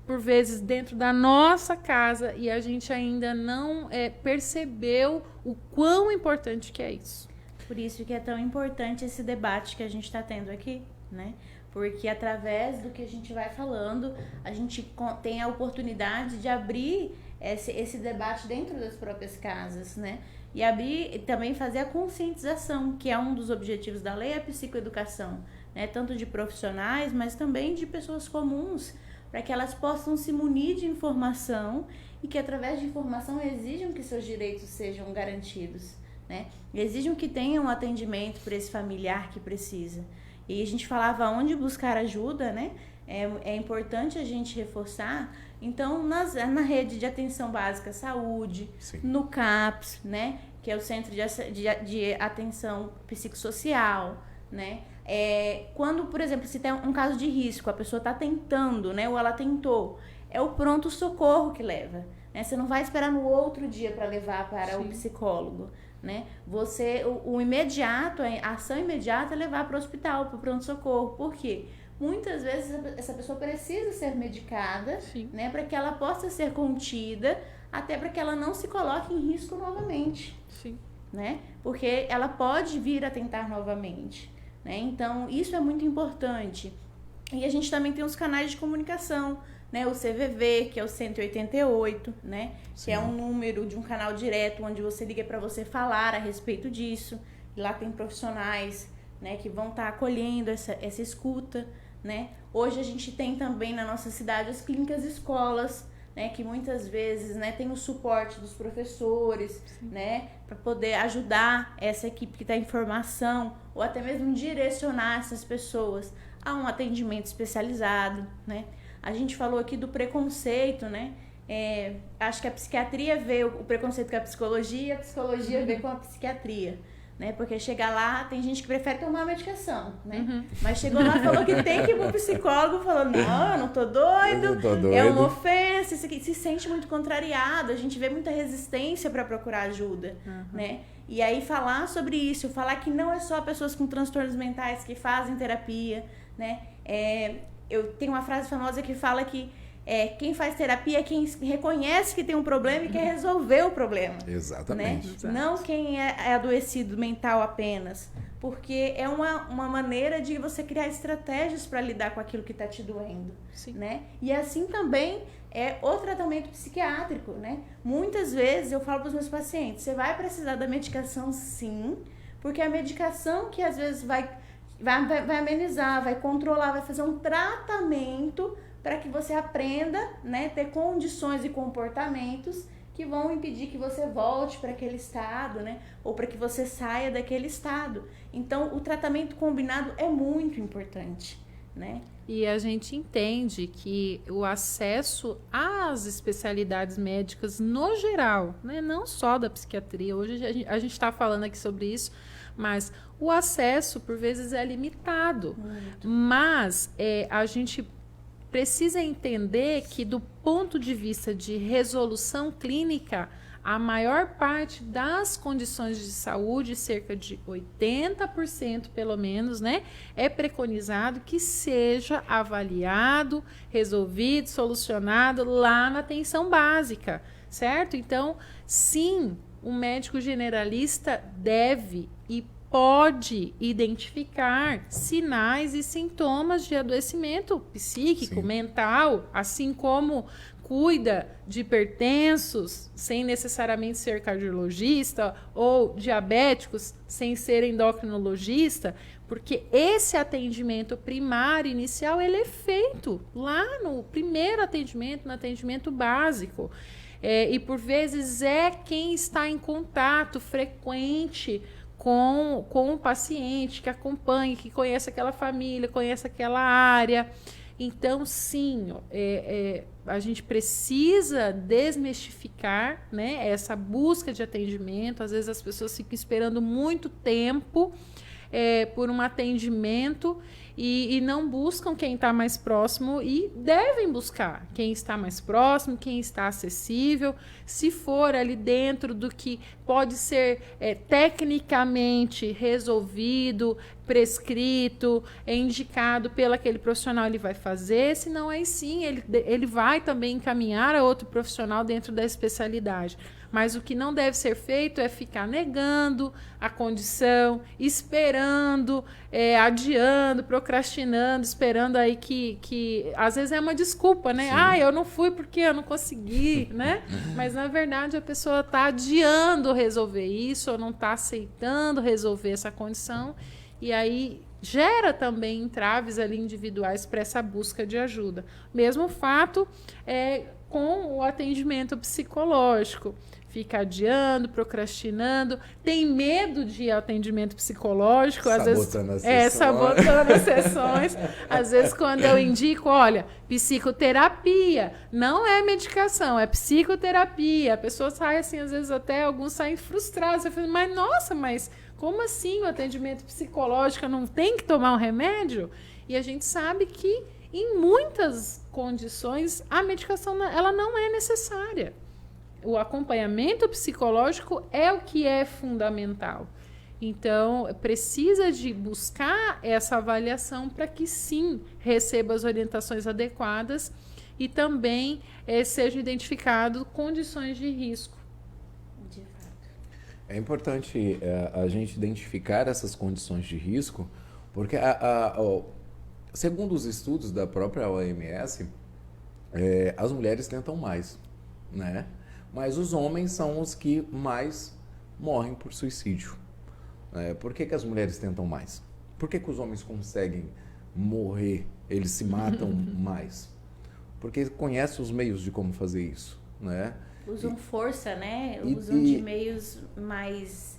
por vezes dentro da nossa casa, e a gente ainda não percebeu o quão importante que é isso. Por isso que é tão importante esse debate que a gente está tendo aqui, né? Porque através do que a gente vai falando, a gente tem a oportunidade de abrir esse debate dentro das próprias casas, né? E abrir, também fazer a conscientização, que é um dos objetivos da lei, a psicoeducação, né? Tanto de profissionais, mas também de pessoas comuns, para que elas possam se munir de informação e que, através de informação, exijam que seus direitos sejam garantidos, né? Exijam que tenham atendimento para esse familiar que precisa. E a gente falava onde buscar ajuda, né? É importante a gente reforçar. Então, na rede de atenção básica à saúde, sim, no CAPS, né? Que é o Centro de Atenção Psicossocial, né? Quando, por exemplo, se tem um caso de risco, a pessoa está tentando, né, ou ela tentou, é o pronto-socorro que leva, né? Você não vai esperar no outro dia para levar para, sim, o psicólogo, né? O imediato, a ação imediata é levar para o hospital, para o pronto-socorro. Por quê? Muitas vezes essa pessoa precisa ser medicada, né, para que ela possa ser contida, até para que ela não se coloque em risco novamente, sim, né? Porque ela pode vir a tentar novamente. Né? Então, isso é muito importante. E a gente também tem os canais de comunicação, né? O CVV, que é o 188, né? Sim. Que é um número de um canal direto onde você liga para você falar a respeito disso. E lá tem profissionais, né, que vão estar acolhendo essa escuta, né? Hoje a gente tem também na nossa cidade as clínicas escolas, né, que muitas vezes, né, tem o suporte dos professores, né, para poder ajudar essa equipe que está em formação ou até mesmo direcionar essas pessoas a um atendimento especializado, né? A gente falou aqui do preconceito, né? Acho que a psiquiatria vê o preconceito com a psicologia vê com a psiquiatria. Né? Porque chegar lá, tem gente que prefere tomar medicação, né? Mas chegou lá, falou que tem que ir pro psicólogo, falou, não, eu não tô doido, é uma ofensa, se sente muito contrariado, a gente vê muita resistência para procurar ajuda, né? E aí falar sobre isso, falar que não é só pessoas com transtornos mentais que fazem terapia, né? Eu tenho uma frase famosa que fala que quem faz terapia é quem reconhece que tem um problema e quer resolver o problema. Exatamente. Né? Não quem é adoecido mental apenas. Porque é uma maneira de você criar estratégias para lidar com aquilo que está te doendo. Sim. Né? E assim também é o tratamento psiquiátrico. Né? Muitas vezes eu falo para os meus pacientes, você vai precisar da medicação sim, porque a medicação que às vezes vai amenizar, vai controlar, vai fazer um tratamento para que você aprenda, né, ter condições e comportamentos que vão impedir que você volte para aquele estado, né, ou para que você saia daquele estado. Então, o tratamento combinado é muito importante, né? E a gente entende que o acesso às especialidades médicas no geral, né, não só da psiquiatria, hoje a gente está falando aqui sobre isso, mas o acesso, por vezes, é limitado. Muito. Mas a gente precisa entender que, do ponto de vista de resolução clínica, a maior parte das condições de saúde, cerca de 80% pelo menos, né, é preconizado que seja avaliado, resolvido, solucionado lá na atenção básica, certo? Então, sim, o médico generalista deve e pode identificar sinais e sintomas de adoecimento psíquico, mental, assim como cuida de hipertensos sem necessariamente ser cardiologista ou diabéticos sem ser endocrinologista, porque esse atendimento primário inicial ele é feito lá no primeiro atendimento, no atendimento básico. E por vezes é quem está em contato frequente com o paciente, que acompanha, que conhece aquela família, conhece aquela área. Então, sim, a gente precisa desmistificar, né, essa busca de atendimento. Às vezes as pessoas ficam esperando muito tempo por um atendimento e não buscam quem está mais próximo, e devem buscar quem está mais próximo, quem está acessível, se for ali dentro do que pode ser tecnicamente resolvido, prescrito, indicado pelo aquele profissional, ele vai fazer, senão aí sim ele vai também encaminhar a outro profissional dentro da especialidade. Mas o que não deve ser feito é ficar negando a condição, esperando, adiando, procrastinando, esperando aí que às vezes é uma desculpa, né? Sim. Eu não fui porque eu não consegui, né? Mas na verdade a pessoa está adiando resolver isso, ou não está aceitando resolver essa condição, e aí gera também entraves ali individuais para essa busca de ajuda. Mesmo fato com o atendimento psicológico. Fica adiando, procrastinando, tem medo de atendimento psicológico, sabotando as sessões. Às vezes, quando eu indico, olha, psicoterapia, não é medicação, é psicoterapia. A pessoa sai assim, às vezes até alguns saem frustrados. Você fala, mas nossa, mas como assim o atendimento psicológico não tem que tomar um remédio? E a gente sabe que em muitas condições a medicação ela não é necessária. O acompanhamento psicológico é o que é fundamental. Então, precisa de buscar essa avaliação para que, sim, receba as orientações adequadas e também sejam identificadas condições de risco. De fato. É importante a gente identificar essas condições de risco, porque, segundo os estudos da própria OMS, as mulheres tentam mais, né? Mas os homens são os que mais morrem por suicídio. Por que as mulheres tentam mais? Por que os homens conseguem morrer, eles se matam mais? Porque conhecem os meios de como fazer isso, né? Usam força, né? Usam de meios mais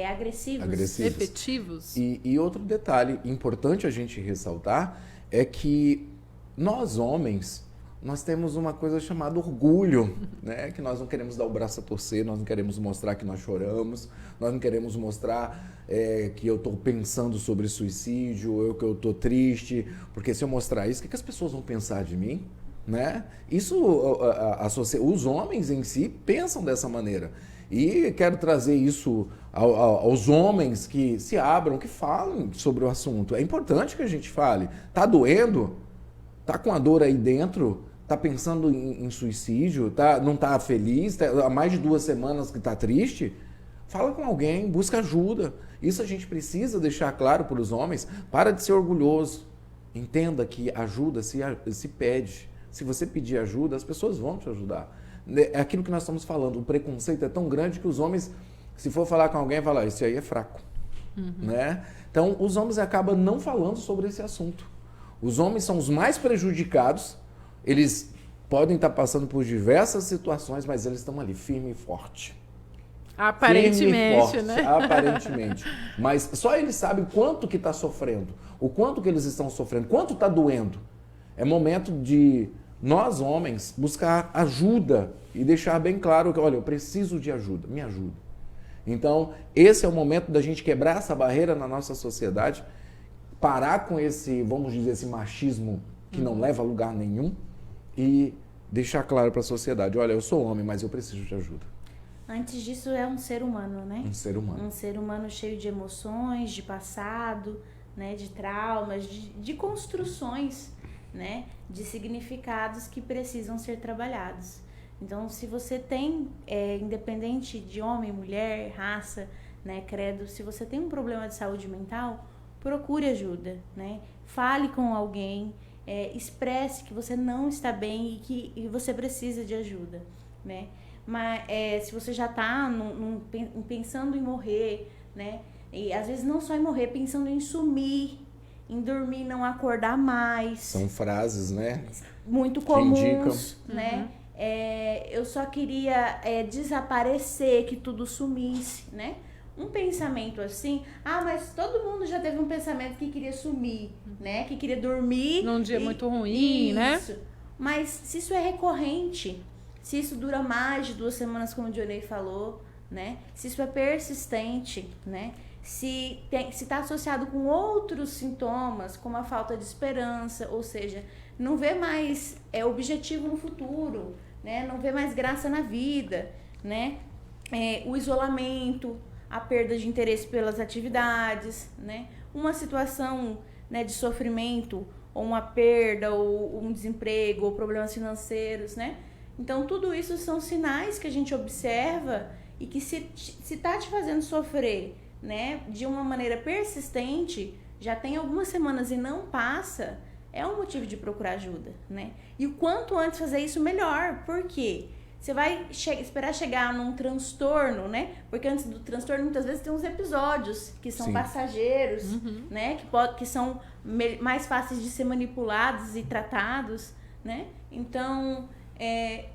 agressivos. Efetivos. E outro detalhe importante a gente ressaltar é que nós, homens, nós temos uma coisa chamada orgulho, né? Que nós não queremos dar o braço a torcer, nós não queremos mostrar que nós choramos, nós não queremos mostrar que eu estou pensando sobre suicídio, que eu estou triste, porque se eu mostrar isso, o que as pessoas vão pensar de mim? Né? Isso, os homens em si pensam dessa maneira. E quero trazer isso aos homens que se abram, que falem sobre o assunto. É importante que a gente fale. Tá doendo? Tá com a dor aí dentro? Tá pensando em suicídio? Não tá feliz? Há mais de 2 semanas que tá triste? Fala com alguém, busca ajuda. Isso a gente precisa deixar claro para os homens. Para de ser orgulhoso. Entenda que ajuda se pede. Se você pedir ajuda, as pessoas vão te ajudar. É aquilo que nós estamos falando. O preconceito é tão grande que os homens, se for falar com alguém, falam, esse aí é fraco. Né? Então, os homens acabam não falando sobre esse assunto. Os homens são os mais prejudicados. Eles podem estar passando por diversas situações, mas eles estão ali, firme e forte. Aparentemente, firme e forte, né? Aparentemente. Mas só eles sabem quanto que está sofrendo. O quanto que eles estão sofrendo. Quanto está doendo. É momento de nós, homens, buscar ajuda e deixar bem claro que, olha, eu preciso de ajuda, me ajuda. Então, esse é o momento da gente quebrar essa barreira na nossa sociedade, parar com esse, vamos dizer, esse machismo que não leva a lugar nenhum e deixar claro para a sociedade, olha, eu sou homem, mas eu preciso de ajuda. Antes disso, é um ser humano, né? Um ser humano. Um ser humano cheio de emoções, de passado, né? De traumas, de construções, né, de significados que precisam ser trabalhados. Então, se você tem, independente de homem, mulher, raça, né, credo, se você tem um problema de saúde mental, procure ajuda, né? Fale com alguém, expresse que você não está bem e que você precisa de ajuda, né? Mas se você já está pensando em morrer, né, e às vezes não só em morrer, pensando em sumir, em dormir, não acordar mais. São frases, né? Muito comuns, né? Eu só queria desaparecer, que tudo sumisse, né? Um pensamento assim, mas todo mundo já teve um pensamento que queria sumir, né? Que queria dormir. Num dia muito ruim, né? Isso. Mas se isso é recorrente, se isso dura mais de 2 semanas, como o Dionei falou, né? Se isso é persistente, né? Se está associado com outros sintomas, como a falta de esperança, ou seja, não vê mais objetivo no futuro, né? Não vê mais graça na vida, né? O isolamento, a perda de interesse pelas atividades, né? Uma situação, né, de sofrimento, ou uma perda, ou um desemprego, ou problemas financeiros, né? Então, tudo isso são sinais que a gente observa e que se está te fazendo sofrer, né, de uma maneira persistente, já tem algumas semanas e não passa, é um motivo de procurar ajuda, né? E o quanto antes fazer isso, melhor. Por quê? Você vai esperar chegar num transtorno, né? Porque antes do transtorno, muitas vezes, tem uns episódios que são passageiros, né? Que são mais fáceis de ser manipulados e tratados, né? Então,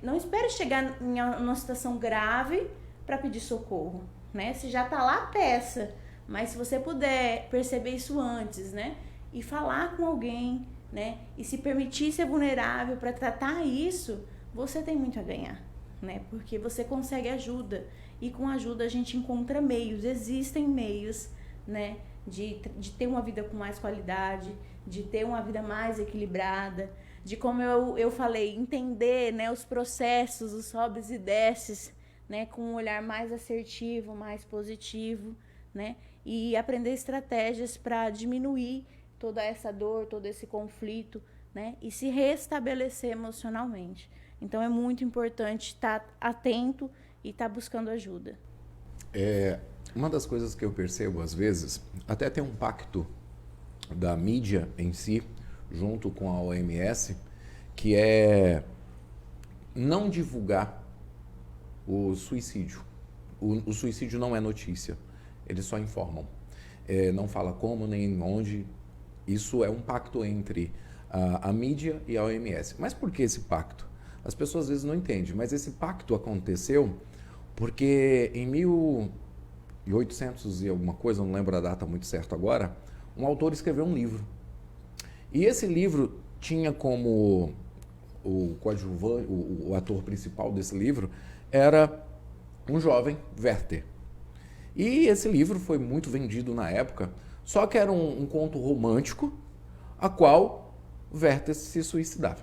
não espere chegar em uma situação grave para pedir socorro, né? Se já tá lá, peça. Mas se você puder perceber isso antes, né? E falar com alguém, né? E se permitir ser vulnerável para tratar isso, você tem muito a ganhar, né? Porque você consegue ajuda. E com ajuda a gente encontra meios. Existem meios, né? De ter uma vida com mais qualidade, de ter uma vida mais equilibrada, de, como eu falei, entender, né, os processos, os sobes e desces, né, com um olhar mais assertivo, mais positivo, né, e aprender estratégias para diminuir toda essa dor, todo esse conflito, né, e se restabelecer emocionalmente. Então é muito importante estar atento e estar buscando ajuda. Uma das coisas que eu percebo às vezes, até tem um pacto da mídia em si, junto com a OMS, que é não divulgar o suicídio. O suicídio não é notícia, eles só informam. Não fala como, nem onde. Isso é um pacto entre a mídia e a OMS. Mas por que esse pacto? As pessoas às vezes não entendem, mas esse pacto aconteceu porque em 1800 e alguma coisa, não lembro a data muito certo agora, um autor escreveu um livro. E esse livro tinha como o coadjuvante, o ator principal desse livro, era um jovem Werther. E esse livro foi muito vendido na época, só que era um conto romântico, a qual Werther se suicidava.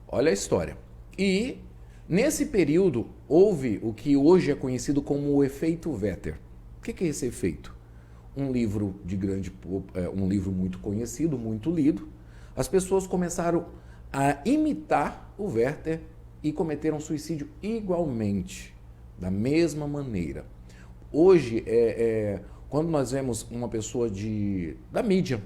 Olha a história. E nesse período houve o que hoje é conhecido como o efeito Werther. O que é esse efeito? Um livro um livro muito conhecido, muito lido. As pessoas começaram a imitar o Werther e cometeram suicídio igualmente, da mesma maneira. Hoje, quando nós vemos uma pessoa da mídia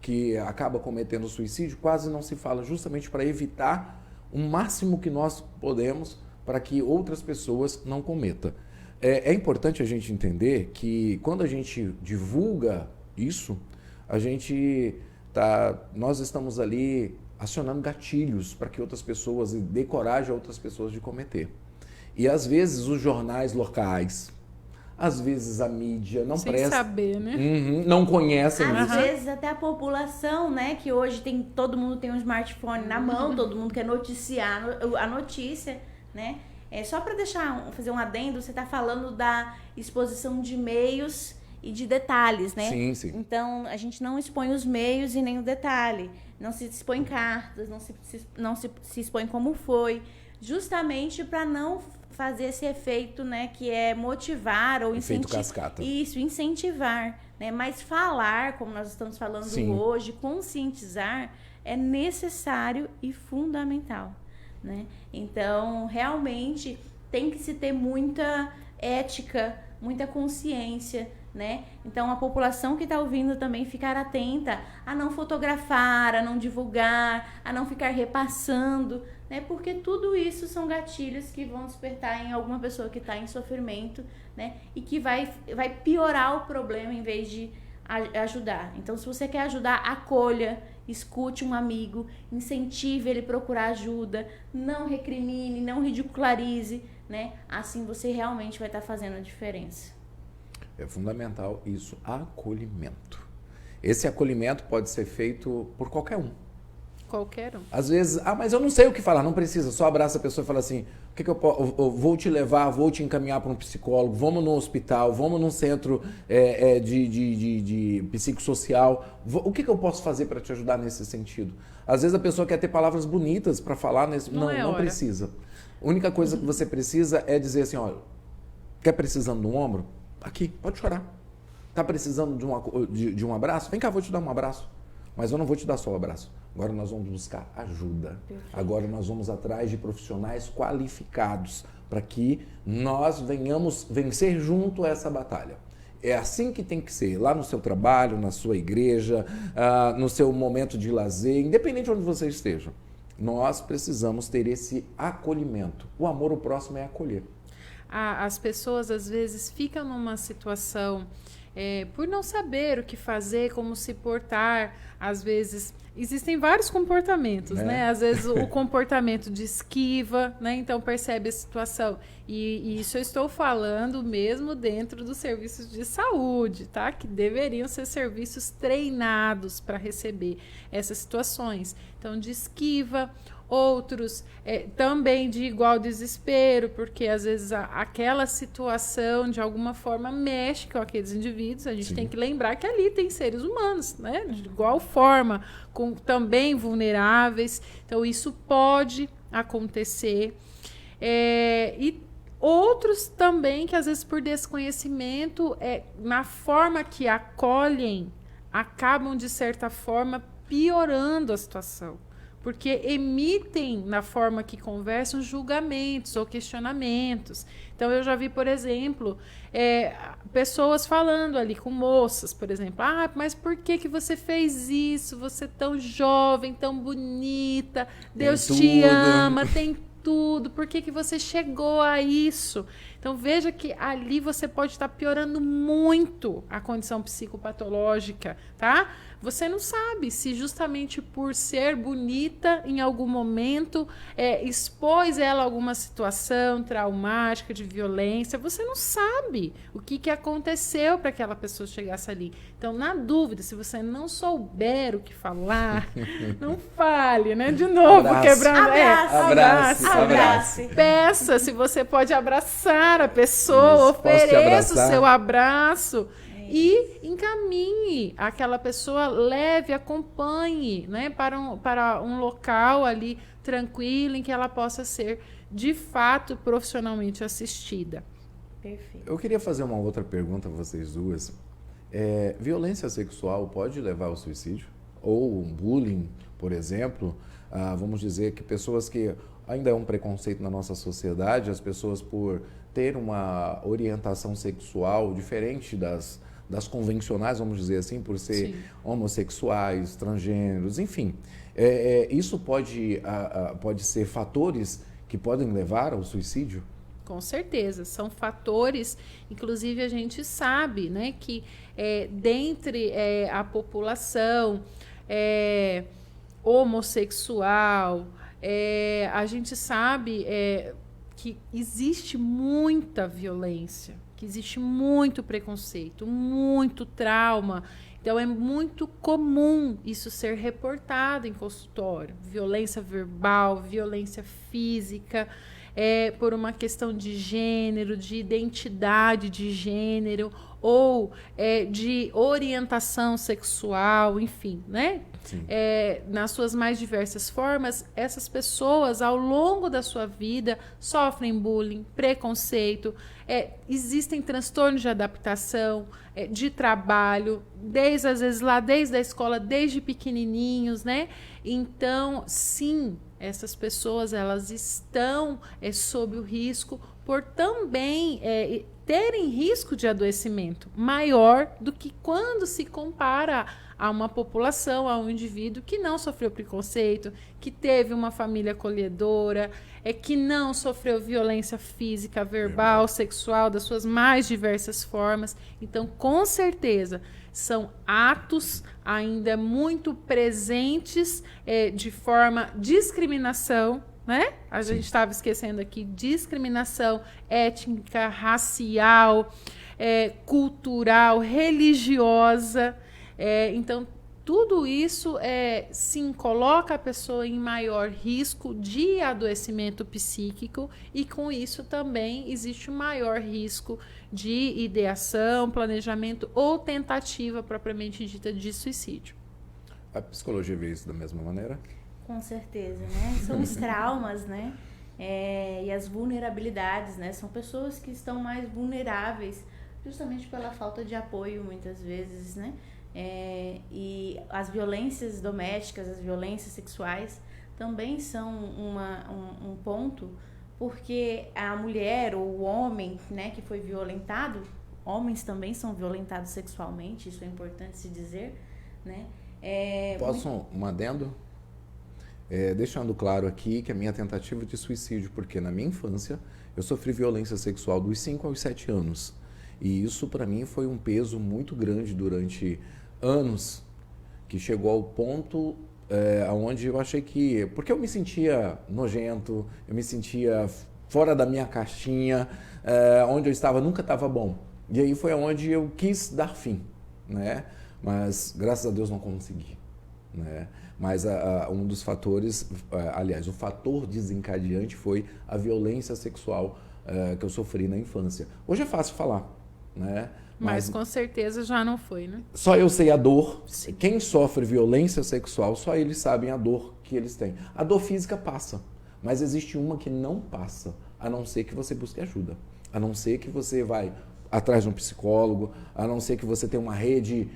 que acaba cometendo suicídio, quase não se fala, justamente para evitar o máximo que nós podemos para que outras pessoas não cometam. É importante a gente entender que quando a gente divulga isso, nós estamos ali acionando gatilhos para que outras pessoas, e dê coragem a outras pessoas de cometer. E às vezes os jornais locais, às vezes a mídia não presta. Sem saber, né? Não conhecem Às isso. vezes até a população, né? Que hoje todo mundo tem um smartphone na mão, todo mundo quer noticiar a notícia, né? Só para fazer um adendo, você está falando da exposição de meios e de detalhes, né? Sim, sim. Então, a gente não expõe os meios e nem o detalhe. Não se expõe cartas, não se expõe como foi, justamente para não fazer esse efeito, né, que é motivar ou efeito cascata. Isso, incentivar, né? Mas falar, como nós estamos falando hoje, conscientizar é necessário e fundamental, né? Então, realmente tem que se ter muita ética, muita consciência, né? Então, a população que está ouvindo também ficar atenta a não fotografar, a não divulgar, a não ficar repassando, né? Porque tudo isso são gatilhos que vão despertar em alguma pessoa que está em sofrimento, né? E que vai piorar o problema em vez de ajudar. Então, se você quer ajudar, acolha, escute um amigo, incentive ele a procurar ajuda, não recrimine, não ridicularize, né? Assim você realmente vai estar fazendo a diferença. É fundamental isso, acolhimento. Esse acolhimento pode ser feito por qualquer um. Qualquer um. Às vezes, mas eu não sei o que falar, não precisa, só abraça a pessoa e fala assim, o que eu vou te levar, vou te encaminhar para um psicólogo, vamos no hospital, vamos num centro de psicossocial, o que eu posso fazer para te ajudar nesse sentido? Às vezes a pessoa quer ter palavras bonitas para falar, não precisa. A única coisa que você precisa é dizer assim, olha, quer precisando de um ombro? Aqui, pode chorar. Tá precisando de um abraço? Vem cá, vou te dar um abraço. Mas eu não vou te dar só o abraço. Agora nós vamos buscar ajuda. Perfeito. Agora nós vamos atrás de profissionais qualificados para que nós venhamos vencer junto a essa batalha. É assim que tem que ser, lá no seu trabalho, na sua igreja, no seu momento de lazer, independente de onde você esteja. Nós precisamos ter esse acolhimento. O amor ao próximo é acolher. As pessoas, às vezes, ficam numa situação por não saber o que fazer, como se portar. Às vezes, existem vários comportamentos, né? Às vezes, o comportamento de esquiva, né? Então, percebe a situação. E isso eu estou falando mesmo dentro dos serviços de saúde, tá? Que deveriam ser serviços treinados para receber essas situações. Então, de esquiva. Outros também de igual desespero, porque às vezes aquela situação de alguma forma mexe com aqueles indivíduos. A gente tem que lembrar que ali tem seres humanos, né? De igual forma, também vulneráveis. Então isso pode acontecer. E outros também que às vezes por desconhecimento, na forma que acolhem, acabam de certa forma piorando a situação. porque emitem, na forma que conversam, julgamentos ou questionamentos. Então, eu já vi, por exemplo, pessoas falando ali com moças, por exemplo, mas por que você fez isso? Você é tão jovem, tão bonita, Deus te ama, tem tudo, por que você chegou a isso? Então, veja que ali você pode estar piorando muito a condição psicopatológica, tá? Você não sabe se justamente por ser bonita em algum momento expôs ela a alguma situação traumática, de violência. Você não sabe o que aconteceu para aquela pessoa chegasse ali. Então, na dúvida, se você não souber o que falar, não fale, né? De novo, quebrando. Abrace. Peça se você pode abraçar a pessoa, ofereça o seu abraço. E encaminhe aquela pessoa, leve, acompanhe, né, para um local ali tranquilo em que ela possa ser, de fato, profissionalmente assistida. Perfeito. Eu queria fazer uma outra pergunta a vocês duas. Violência sexual pode levar ao suicídio? Ou um bullying, por exemplo? Vamos dizer que pessoas que ainda é um preconceito na nossa sociedade, as pessoas por ter uma orientação sexual diferente das convencionais, vamos dizer assim, por ser Sim. homossexuais, transgêneros, enfim. Isso pode ser fatores que podem levar ao suicídio? Com certeza, são fatores, inclusive a gente sabe, né, que dentre a população homossexual, a gente sabe que existe muita violência, que existe muito preconceito, muito trauma. Então, é muito comum isso ser reportado em consultório. Violência verbal, violência física, por uma questão de gênero, de identidade de gênero, ou de orientação sexual, enfim, né? Nas suas mais diversas formas, essas pessoas, ao longo da sua vida, sofrem bullying, preconceito, existem transtornos de adaptação, de trabalho, às vezes desde a escola, desde pequenininhos, né? Então, sim, essas pessoas, elas estão sob o risco por também terem risco de adoecimento maior do que quando se compara a uma população, a um indivíduo que não sofreu preconceito, que teve uma família acolhedora, que não sofreu violência física, verbal, sexual, das suas mais diversas formas. Então, com certeza, são atos ainda muito presentes de forma discriminação, né? A gente estava esquecendo aqui, discriminação étnica, racial, cultural, religiosa. Então, tudo isso sim coloca a pessoa em maior risco de adoecimento psíquico e com isso também existe um maior risco de ideação, planejamento ou tentativa propriamente dita de suicídio. A psicologia vê isso da mesma maneira? Com certeza, né? São os traumas, né? E as vulnerabilidades, né? São pessoas que estão mais vulneráveis justamente pela falta de apoio, muitas vezes, né? E as violências domésticas, as violências sexuais também são um ponto, porque a mulher ou o homem, né, que foi violentado, homens também são violentados sexualmente, isso é importante se dizer, né? Posso um adendo? Deixando claro aqui que a minha tentativa de suicídio, porque na minha infância eu sofri violência sexual dos 5 aos 7 anos. E isso para mim foi um peso muito grande durante anos, que chegou ao ponto onde eu achei que... Porque eu me sentia nojento, eu me sentia fora da minha caixinha, onde eu estava nunca estava bom. E aí foi onde eu quis dar fim, né? Mas graças a Deus não consegui, né? Mas um dos fatores, aliás, o fator desencadeante foi a violência sexual que eu sofri na infância. Hoje é fácil falar, né? Mas com certeza já não foi, né? Só eu sei a dor. Sim. Quem sofre violência sexual, só eles sabem a dor que eles têm. A dor física passa, mas existe uma que não passa, a não ser que você busque ajuda. A não ser que você vai atrás de um psicólogo, a não ser que você tenha uma rede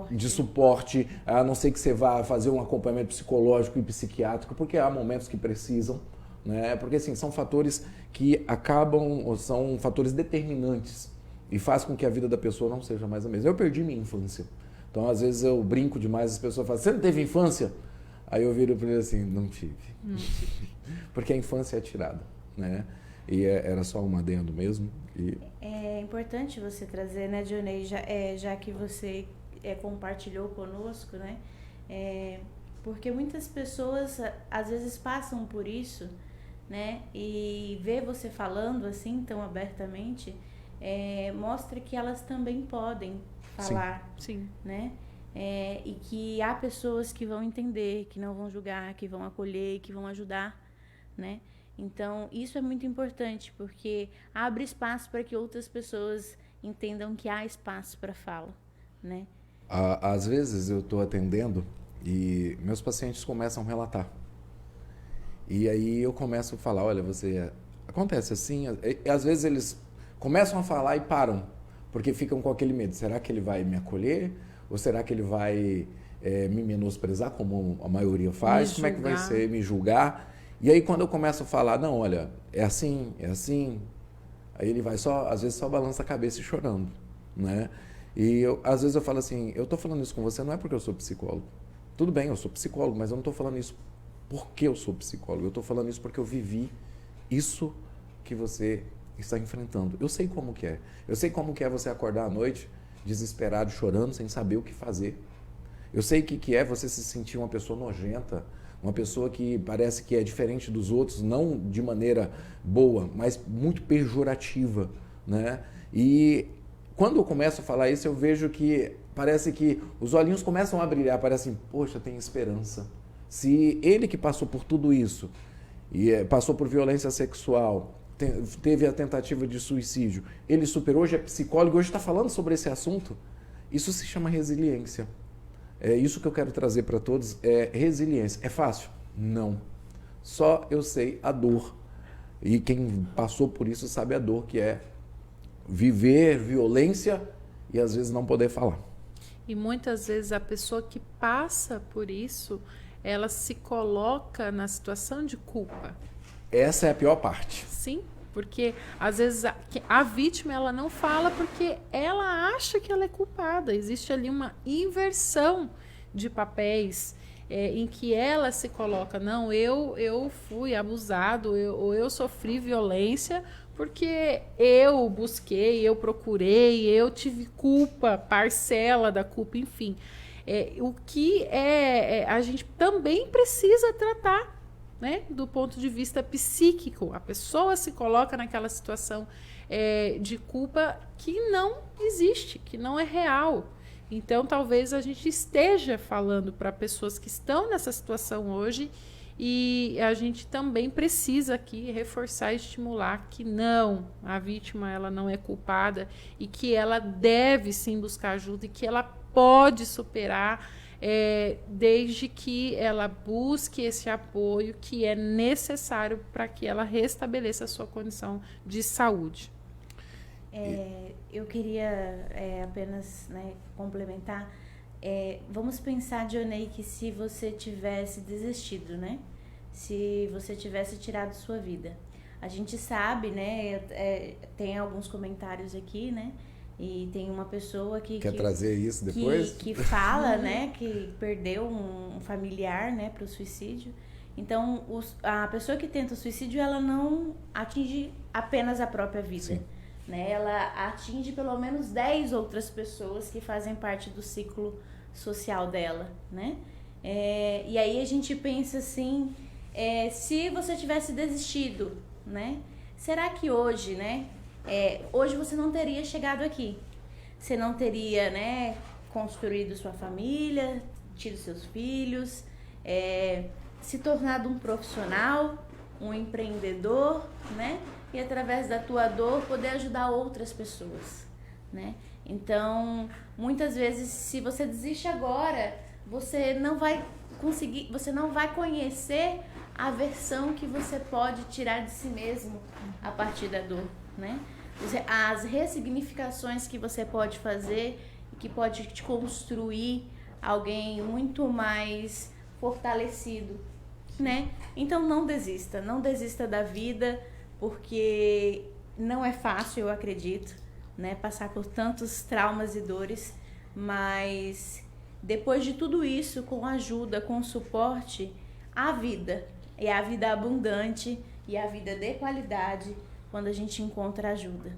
de suporte, a não ser que você vá fazer um acompanhamento psicológico e psiquiátrico, porque há momentos que precisam, né? Porque assim, são fatores que são fatores determinantes e faz com que a vida da pessoa não seja mais a mesma. Eu perdi minha infância, então às vezes eu brinco demais, as pessoas falam, você não teve infância? Aí eu viro para ele assim, não tive. Porque a infância é tirada, né? E era só um adendo mesmo. É importante você trazer, né, Dionei, já que você compartilhou conosco, né? Porque muitas pessoas às vezes passam por isso, né? E ver você falando assim tão abertamente mostra que elas também podem falar, Sim. né? E que há pessoas que vão entender, que não vão julgar, que vão acolher, que vão ajudar, né? Então, isso é muito importante, porque abre espaço para que outras pessoas entendam que há espaço para fala, né? Às vezes eu estou atendendo e meus pacientes começam a relatar. E aí eu começo a falar, olha, acontece assim, às vezes eles começam a falar e param, porque ficam com aquele medo, será que ele vai me acolher? Ou será que ele vai me menosprezar, como a maioria faz? Como é que vai ser? Me julgar? E aí quando eu começo a falar, não, olha, é assim, aí ele vai às vezes só balança a cabeça e chorando, né? E às vezes eu falo assim, eu estou falando isso com você não é porque eu sou psicólogo. Tudo bem, eu sou psicólogo, mas eu não estou falando isso porque eu sou psicólogo. Eu estou falando isso porque eu vivi isso que você está enfrentando. Eu sei como que é. Eu sei como que é você acordar à noite desesperado, chorando, sem saber o que fazer. Eu sei o que é você se sentir uma pessoa nojenta, uma pessoa que parece que é diferente dos outros, não de maneira boa, mas muito pejorativa, né? E quando eu começo a falar isso, eu vejo que parece que os olhinhos começam a brilhar, parece assim, poxa, tem esperança. Se ele que passou por tudo isso, e passou por violência sexual, teve a tentativa de suicídio, ele superou, hoje é psicólogo, hoje está falando sobre esse assunto, isso se chama resiliência. É isso que eu quero trazer para todos, é resiliência. É fácil? Não. Só eu sei a dor. E quem passou por isso sabe a dor que é viver violência e às vezes não poder falar. E muitas vezes a pessoa que passa por isso, ela se coloca na situação de culpa. Essa é a pior parte. Sim, porque às vezes a vítima ela não fala porque ela acha que ela é culpada. Existe ali uma inversão de papéis em que ela se coloca, não, eu fui abusado, ou eu sofri violência porque eu busquei, eu procurei, eu tive culpa, parcela da culpa, enfim. O que a gente também precisa tratar, né, do ponto de vista psíquico. A pessoa se coloca naquela situação de culpa que não existe, que não é real. Então, talvez a gente esteja falando para pessoas que estão nessa situação hoje e a gente também precisa aqui reforçar e estimular que não, a vítima ela não é culpada e que ela deve sim buscar ajuda e que ela pode superar desde que ela busque esse apoio que é necessário para que ela restabeleça a sua condição de saúde. Eu queria apenas complementar. Vamos pensar, Dionei, que se você tivesse desistido, né? Se você tivesse tirado sua vida. A gente sabe, né? Tem alguns comentários aqui, né? E tem uma pessoa que... Quer trazer isso depois? Que fala, né? Que perdeu um familiar, né? Para o suicídio. Então, a pessoa que tenta o suicídio, ela não atinge apenas a própria vida. Sim. Né? Ela atinge pelo menos 10 outras pessoas que fazem parte do ciclo social dela, né? E aí a gente pensa assim, se você tivesse desistido, né? Será que hoje, né? Hoje você não teria chegado aqui. Você não teria, né, construído sua família, tido seus filhos, se tornado um profissional, um empreendedor, né? E através da tua dor poder ajudar outras pessoas, né? Então, muitas vezes, se você desiste agora, você não vai conseguir, você não vai conhecer a versão que você pode tirar de si mesmo a partir da dor, né? as ressignificações que você pode fazer, que pode te construir alguém muito mais fortalecido, né? Então não desista da vida, porque não é fácil, eu acredito, né? Passar por tantos traumas e dores, mas depois de tudo isso, com ajuda, com suporte, a vida é a vida abundante e a vida de qualidade quando a gente encontra ajuda.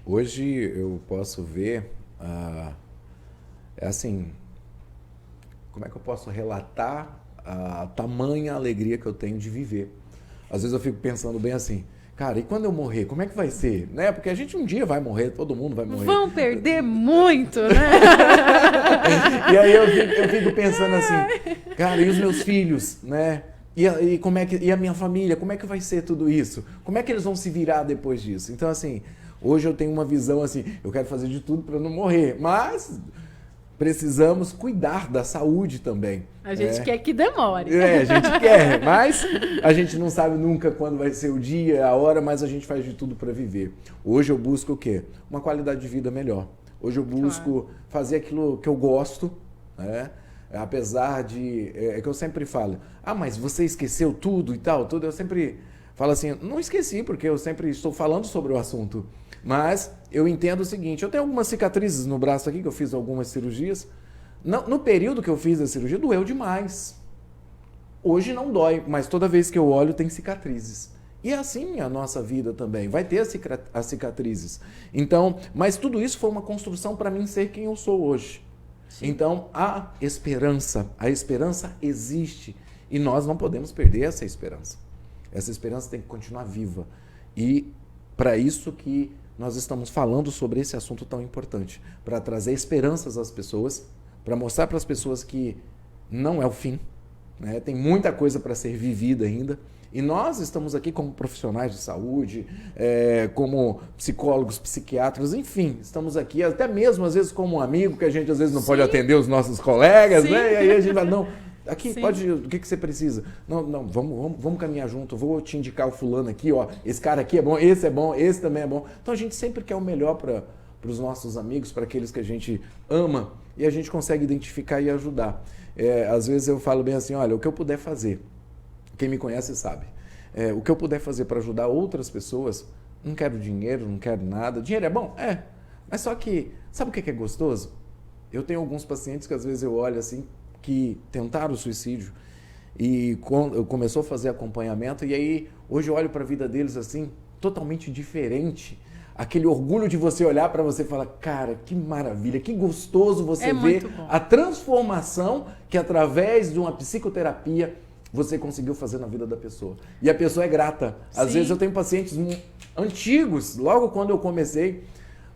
Hoje eu posso ver, é assim, como é que eu posso relatar a tamanha alegria que eu tenho de viver? Às vezes eu fico pensando bem assim, cara, e quando eu morrer, como é que vai ser? Né? Porque a gente um dia vai morrer, todo mundo vai morrer. Vão perder muito, né? E aí eu fico pensando assim, cara, e os meus filhos, né? E como é que, e a minha família, como é que vai ser tudo isso? Como é que eles vão se virar depois disso? Então, assim, hoje eu tenho uma visão assim, eu quero fazer de tudo para não morrer, mas precisamos cuidar da saúde também. A gente quer que demore. A gente quer, mas a gente não sabe nunca quando vai ser o dia, a hora, mas a gente faz de tudo para viver. Hoje eu busco o quê? Uma qualidade de vida melhor. Hoje eu busco fazer aquilo que eu gosto, né? Apesar de... É que eu sempre falo, mas você esqueceu tudo e tal, tudo. Eu sempre falo assim, não esqueci, porque eu sempre estou falando sobre o assunto. Mas eu entendo o seguinte, eu tenho algumas cicatrizes no braço aqui, que eu fiz algumas cirurgias. No período que eu fiz a cirurgia, doeu demais. Hoje não dói, mas toda vez que eu olho tem cicatrizes. E assim a nossa vida também, vai ter as cicatrizes. Então, mas tudo isso foi uma construção para mim ser quem eu sou hoje. Sim. Então, a esperança existe e nós não podemos perder essa esperança. Essa esperança tem que continuar viva. E para isso que nós estamos falando sobre esse assunto tão importante, para trazer esperanças às pessoas, para mostrar para as pessoas que não é o fim, né? Tem muita coisa para ser vivida ainda. E nós estamos aqui como profissionais de saúde, como psicólogos, psiquiatras, enfim, estamos aqui até mesmo às vezes como um amigo, que a gente às vezes não pode atender os nossos colegas, né? E aí a gente vai, não, aqui pode, o que você precisa? Não, vamos caminhar junto, vou te indicar o fulano aqui, ó, esse cara aqui é bom, esse também é bom. Então a gente sempre quer o melhor para os nossos amigos, para aqueles que a gente ama, e a gente consegue identificar e ajudar. Às vezes eu falo bem assim, olha, o que eu puder fazer, quem me conhece sabe, o que eu puder fazer para ajudar outras pessoas, não quero dinheiro, não quero nada. Dinheiro é bom? Mas só que, sabe o que é gostoso? Eu tenho alguns pacientes que às vezes eu olho assim, que tentaram o suicídio e eu começou a fazer acompanhamento e aí hoje eu olho para a vida deles assim, totalmente diferente. Aquele orgulho de você olhar para você e falar, cara, que maravilha, que gostoso você ver a transformação que através de uma psicoterapia você conseguiu fazer na vida da pessoa. E a pessoa é grata. Às vezes eu tenho pacientes antigos, logo quando eu comecei,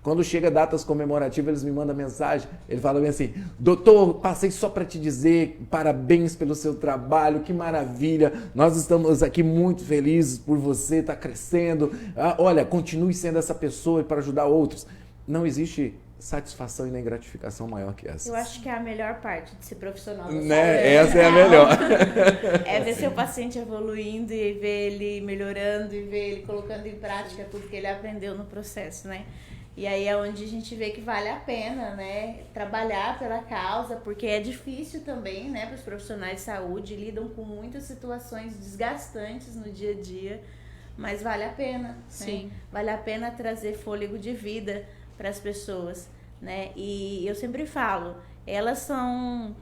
quando chega datas comemorativas, eles me mandam mensagem, ele fala bem assim, doutor, passei só para te dizer parabéns pelo seu trabalho, que maravilha, nós estamos aqui muito felizes por você, está crescendo, olha, continue sendo essa pessoa para ajudar outros. Não existe satisfação e nem gratificação maior que essa. Eu acho que é a melhor parte de ser profissional. Né? Essa é a melhor. É ver seu paciente evoluindo e ver ele melhorando e ver ele colocando em prática tudo que ele aprendeu no processo, né? E aí é onde a gente vê que vale a pena, né, trabalhar pela causa, porque é difícil também, né, para os profissionais de saúde, lidam com muitas situações desgastantes no dia a dia, mas vale a pena, Sim. né? Vale a pena trazer fôlego de vida para as pessoas, né? E eu sempre falo, elas são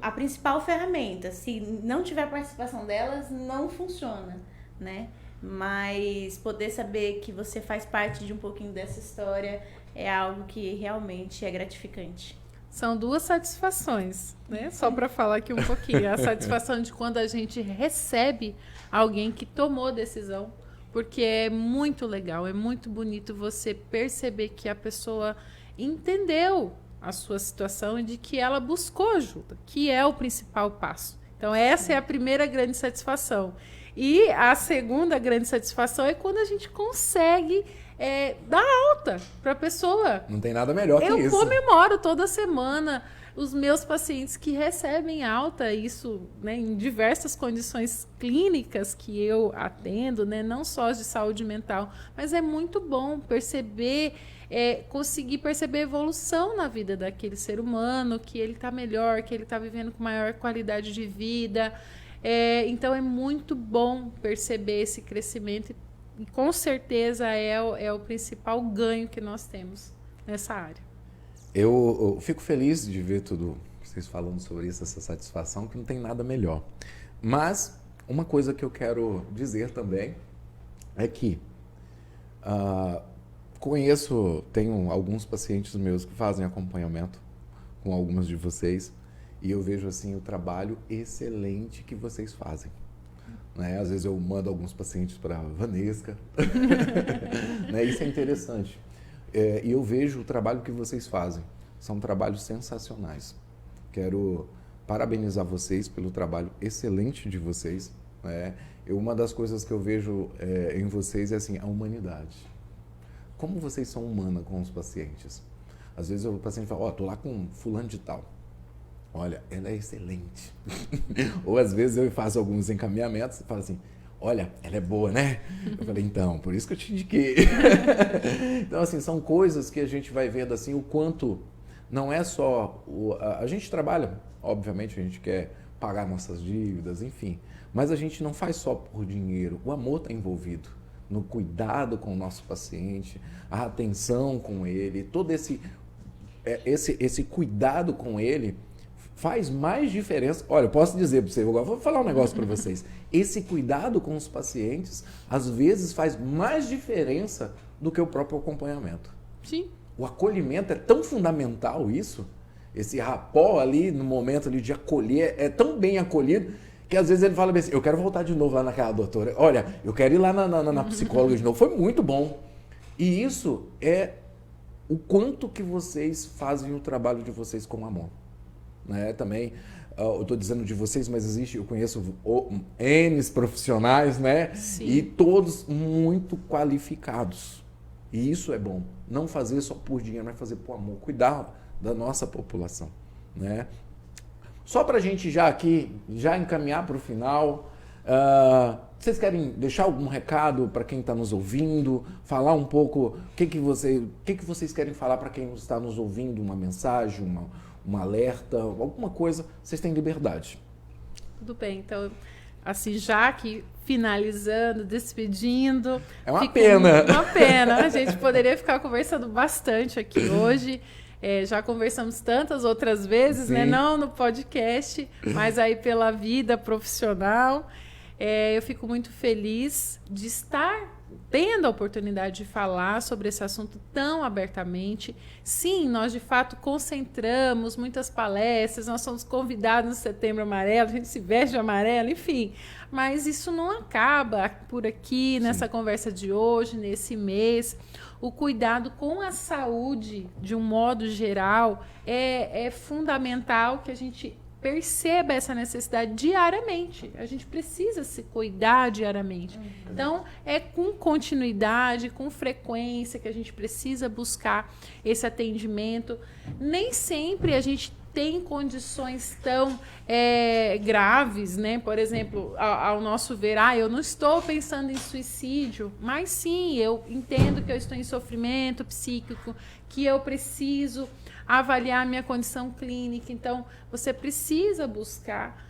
a principal ferramenta. Se não tiver participação delas, não funciona, né? Mas poder saber que você faz parte de um pouquinho dessa história é algo que realmente é gratificante. São duas satisfações, né? Só para falar aqui um pouquinho. A satisfação de quando a gente recebe alguém que tomou decisão, porque é muito legal, é muito bonito você perceber que a pessoa entendeu a sua situação e de que ela buscou ajuda, que é o principal passo. Então, essa é a primeira grande satisfação. E a segunda grande satisfação é quando a gente consegue dar alta para a pessoa. Não tem nada melhor que isso. Eu comemoro toda semana os meus pacientes que recebem alta, isso, né, em diversas condições clínicas que eu atendo, né, não só de saúde mental, mas é muito bom perceber, conseguir perceber a evolução na vida daquele ser humano, que ele está melhor, que ele está vivendo com maior qualidade de vida. Então é muito bom perceber esse crescimento e com certeza é o principal ganho que nós temos nessa área. Eu fico feliz de ver tudo vocês falando sobre isso, essa satisfação, que não tem nada melhor. Mas uma coisa que eu quero dizer também é que tenho alguns pacientes meus que fazem acompanhamento com algumas de vocês e eu vejo assim o trabalho excelente que vocês fazem. Né? Às vezes eu mando alguns pacientes para a Vanesca, né? Isso é interessante. E eu vejo o trabalho que vocês fazem. São trabalhos sensacionais. Quero parabenizar vocês pelo trabalho excelente de vocês. Né? Uma das coisas que eu vejo em vocês é assim, a humanidade. Como vocês são humanos com os pacientes. Às vezes o paciente fala, tô lá com fulano de tal. Olha, ela é excelente. Ou às vezes eu faço alguns encaminhamentos e falo assim, olha, ela é boa, né? Eu falei, então, por isso que eu te indiquei. Então, assim, são coisas que a gente vai vendo, assim, o quanto não é só... A gente trabalha, obviamente, a gente quer pagar nossas dívidas, enfim. Mas a gente não faz só por dinheiro. O amor está envolvido no cuidado com o nosso paciente, a atenção com ele, todo esse cuidado com ele faz mais diferença. Olha, eu posso dizer para você, agora vou falar um negócio para vocês. Esse cuidado com os pacientes, às vezes, faz mais diferença do que o próprio acompanhamento. Sim. O acolhimento é tão fundamental isso, esse rapó ali, no momento ali de acolher, é tão bem acolhido, que às vezes ele fala assim, eu quero voltar de novo lá naquela doutora. Olha, eu quero ir lá na psicóloga de novo. Foi muito bom. E isso é o quanto que vocês fazem o trabalho de vocês com amor. Né? Também, eu estou dizendo de vocês, mas eu conheço N profissionais, né? Sim. E todos muito qualificados. E isso é bom. Não fazer só por dinheiro, mas fazer por amor. Cuidar da nossa população. Né? Só para a gente já encaminhar para o final, vocês querem deixar algum recado para quem está nos ouvindo? Falar um pouco o que vocês querem falar para quem está nos ouvindo? Uma mensagem, um alerta, alguma coisa, vocês têm liberdade. Tudo bem, então, assim, já que finalizando, despedindo... É uma pena. Uma pena, a gente poderia ficar conversando bastante aqui hoje, já conversamos tantas outras vezes, né? Não no podcast, mas aí pela vida profissional. Eu fico muito feliz de estar tendo a oportunidade de falar sobre esse assunto tão abertamente. Sim, nós de fato concentramos muitas palestras, nós somos convidados no Setembro Amarelo, a gente se veste de amarelo, enfim. Mas isso não acaba por aqui, nessa conversa de hoje, nesse mês. O cuidado com a saúde, de um modo geral, é fundamental que a gente perceba essa necessidade diariamente. A gente precisa se cuidar diariamente. Então, é com continuidade, com frequência que a gente precisa buscar esse atendimento. Nem sempre a gente tem condições tão graves, né? Por exemplo, ao nosso ver, eu não estou pensando em suicídio, mas sim, eu entendo que eu estou em sofrimento psíquico, que eu preciso avaliar a minha condição clínica. Então, você precisa buscar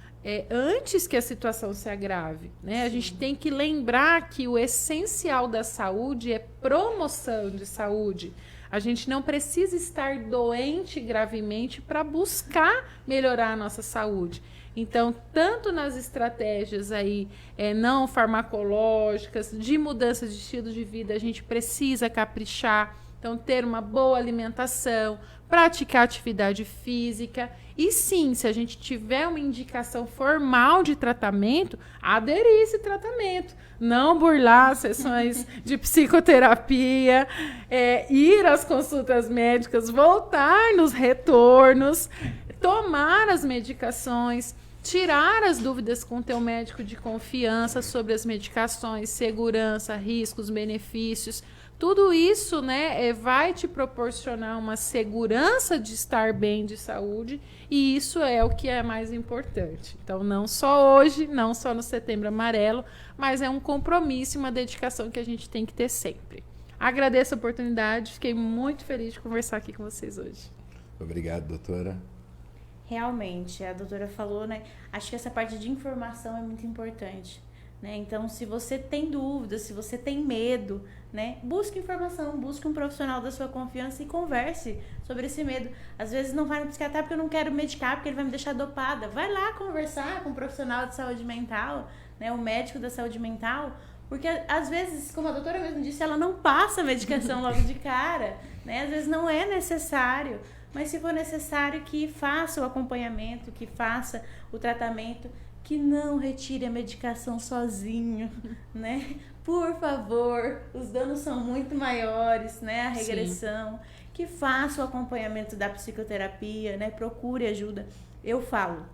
antes que a situação se agrave. Né? A gente tem que lembrar que o essencial da saúde é promoção de saúde. A gente não precisa estar doente gravemente para buscar melhorar a nossa saúde. Então, tanto nas estratégias aí, não farmacológicas, de mudança de estilo de vida, a gente precisa caprichar. Então, ter uma boa alimentação, praticar atividade física e sim, se a gente tiver uma indicação formal de tratamento, aderir a esse tratamento. Não burlar sessões de psicoterapia, ir às consultas médicas, voltar nos retornos, tomar as medicações, tirar as dúvidas com o teu médico de confiança sobre as medicações, segurança, riscos, benefícios. Tudo isso, né, vai te proporcionar uma segurança de estar bem de saúde, e isso é o que é mais importante. Então, não só hoje, não só no Setembro Amarelo, mas é um compromisso e uma dedicação que a gente tem que ter sempre. Agradeço a oportunidade, fiquei muito feliz de conversar aqui com vocês hoje. Obrigado, doutora. Realmente, a doutora falou, né? Acho que essa parte de informação é muito importante, né? Então, se você tem dúvidas, se você tem medo, né? Busque informação, busque um profissional da sua confiança e converse sobre esse medo. Às vezes não vai no psiquiatra porque eu não quero medicar, porque ele vai me deixar dopada. Vai lá conversar com um profissional de saúde mental, né? O médico da saúde mental, porque às vezes, como a doutora mesmo disse, ela não passa a medicação logo de cara, né? Às vezes não é necessário. Mas se for necessário, que faça o acompanhamento, que faça o tratamento, que não retire a medicação sozinho, né? Por favor, os danos são muito maiores, né? A regressão. Sim. Que faça o acompanhamento da psicoterapia, né? Procure ajuda. Eu falo,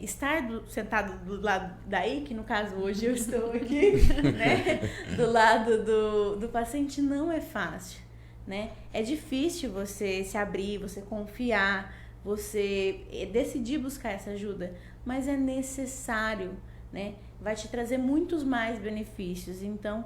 estar sentado do lado daí, que no caso hoje eu estou aqui, né? Do lado do paciente não é fácil. Né? É difícil você se abrir, você confiar, você decidir buscar essa ajuda, mas é necessário, né? Vai te trazer muitos mais benefícios. Então,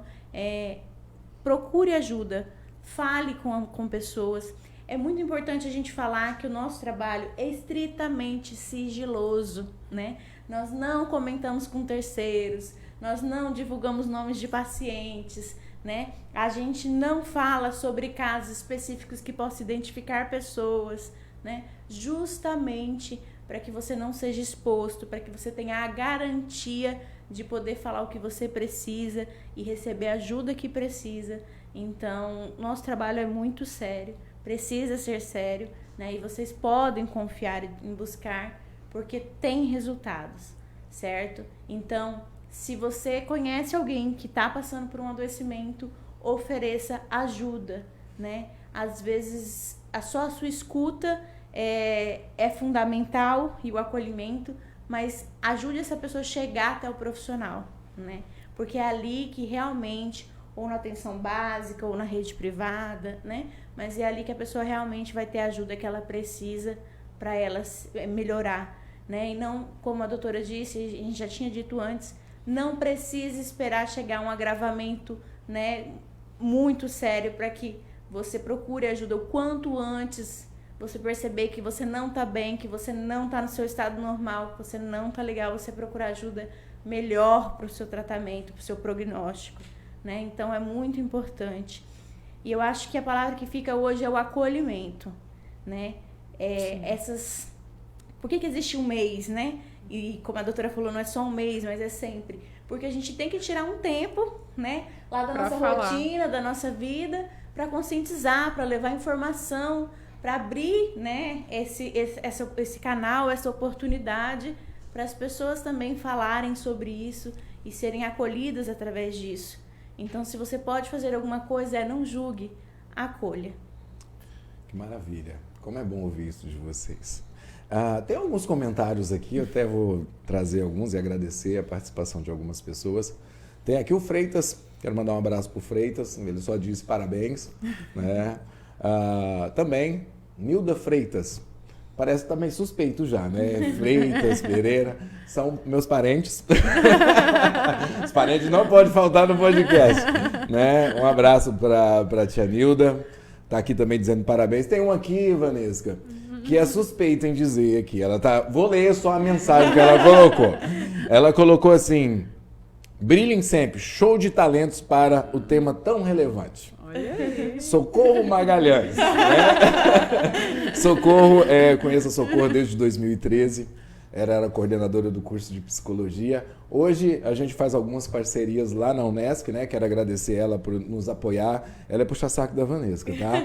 procure ajuda, fale com pessoas. É muito importante a gente falar que o nosso trabalho é estritamente sigiloso, né? Nós não comentamos com terceiros, nós não divulgamos nomes de pacientes, né? A gente não fala sobre casos específicos que possam identificar pessoas, né? Justamente para que você não seja exposto, para que você tenha a garantia de poder falar o que você precisa e receber a ajuda que precisa. Então, nosso trabalho é muito sério, precisa ser sério, né? E vocês podem confiar em buscar, porque tem resultados, certo? Então, se você conhece alguém que está passando por um adoecimento, ofereça ajuda, né? Às vezes, só a sua escuta é fundamental e o acolhimento, mas ajude essa pessoa a chegar até o profissional, né? Porque é ali que realmente, ou na atenção básica, ou na rede privada, né? Mas é ali que a pessoa realmente vai ter a ajuda que ela precisa para ela melhorar, né? E não, como a doutora disse, a gente já tinha dito antes, não precisa esperar chegar a um agravamento, né, muito sério para que você procure ajuda o quanto antes você perceber que você não está bem, que você não está no seu estado normal, que você não está legal, você procurar ajuda melhor para o seu tratamento, para o seu prognóstico, né? Então é muito importante. E eu acho que a palavra que fica hoje é o acolhimento, né? Por que existe um mês, né? E como a doutora falou, não é só um mês, mas é sempre. Porque a gente tem que tirar um tempo, né? Lá da nossa rotina, da nossa vida, para conscientizar, para levar informação, para abrir, né, esse canal, essa oportunidade para as pessoas também falarem sobre isso e serem acolhidas através disso. Então, se você pode fazer alguma coisa, não julgue, acolha. Que maravilha. Como é bom ouvir isso de vocês. Tem alguns comentários aqui, eu até vou trazer alguns e agradecer a participação de algumas pessoas. Tem aqui o Freitas, quero mandar um abraço para o Freitas, ele só disse parabéns. Né? Também, Nilda Freitas, parece também suspeito já, né? Freitas, Pereira, são meus parentes. Os parentes não podem faltar no podcast. Né? Um abraço para a tia Nilda, está aqui também dizendo parabéns. Tem um aqui, Vanesca, que é suspeita em dizer aqui. Vou ler só a mensagem que ela colocou. Ela colocou assim: brilhem sempre, show de talentos para o tema tão relevante. Olha aí. Socorro Magalhães. Né? Socorro, conheço a Socorro desde 2013. Era coordenadora do curso de psicologia. Hoje a gente faz algumas parcerias lá na Unesc, né? Quero agradecer ela por nos apoiar. Ela é puxa-saco da Vanesca, tá?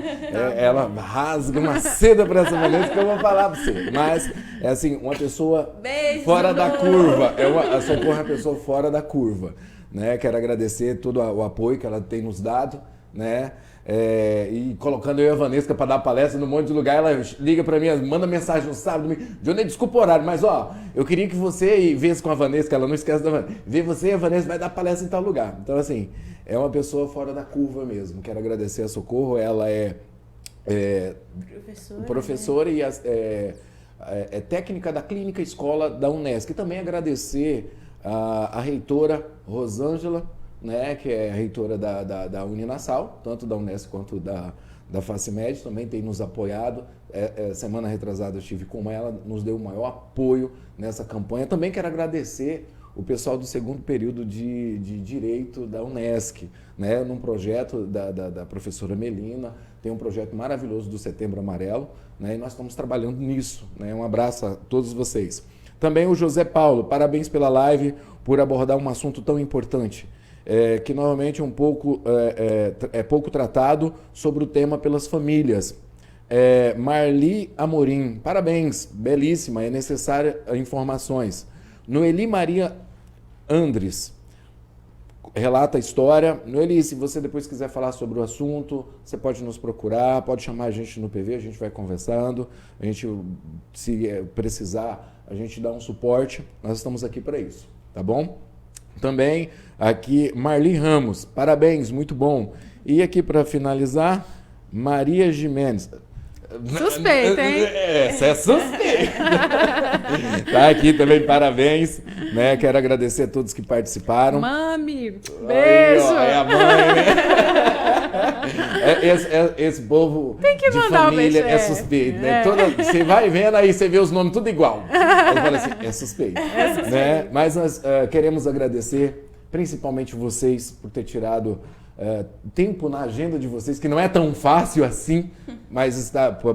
Ela rasga uma seda para essa Vanesca que eu vou falar para você. Mas é assim, uma pessoa fora da curva. A Socorro é uma pessoa fora da curva, né? Quero agradecer todo o apoio que ela tem nos dado, né? E colocando eu e a Vanesca para dar palestra num monte de lugar, ela liga para mim, manda mensagem no sábado, Johnny, desculpa o horário, mas ó, eu queria que você visse com a Vanesca, ela não esquece da Vanesca, vê você e a Vanesca vai dar palestra em tal lugar. Então assim, é uma pessoa fora da curva mesmo. Quero agradecer a Socorro, ela é professora, né? E é técnica da Clínica Escola da Unesc. E também agradecer a reitora Rosângela, né, que é a reitora da Uninasal, tanto da Unesc quanto da FACIMED, também tem nos apoiado. Semana retrasada eu estive com ela, nos deu o maior apoio nessa campanha. Também quero agradecer o pessoal do segundo período de Direito da Unesc, né, num projeto da professora Melina. Tem um projeto maravilhoso do Setembro Amarelo, né, e nós estamos trabalhando nisso, né. Um abraço a todos vocês. Também o José Paulo, parabéns pela live, por abordar um assunto tão importante, que normalmente é pouco tratado, sobre o tema pelas famílias. Marli Amorim, parabéns, belíssima, é necessária informações. Noeli Maria Andres, relata a história. Noeli, se você depois quiser falar sobre o assunto, você pode nos procurar, pode chamar a gente no PV, a gente vai conversando, a gente, se precisar, a gente dá um suporte, nós estamos aqui para isso, tá bom? Também aqui, Marli Ramos, parabéns, muito bom. E aqui para finalizar, Maria Jimenez. Suspeita, hein? Essa é suspeita. Tá aqui também, parabéns, né? Quero agradecer a todos que participaram. Mami, beijo! Aí, ó, é a mãe, né? Esse povo tem que de mandar família é suspeito, né? Você vai vendo aí, você vê os nomes tudo igual. Aí fala assim, é suspeito. Né? Mas nós queremos agradecer, principalmente vocês, por ter tirado tempo na agenda de vocês, que não é tão fácil assim, mas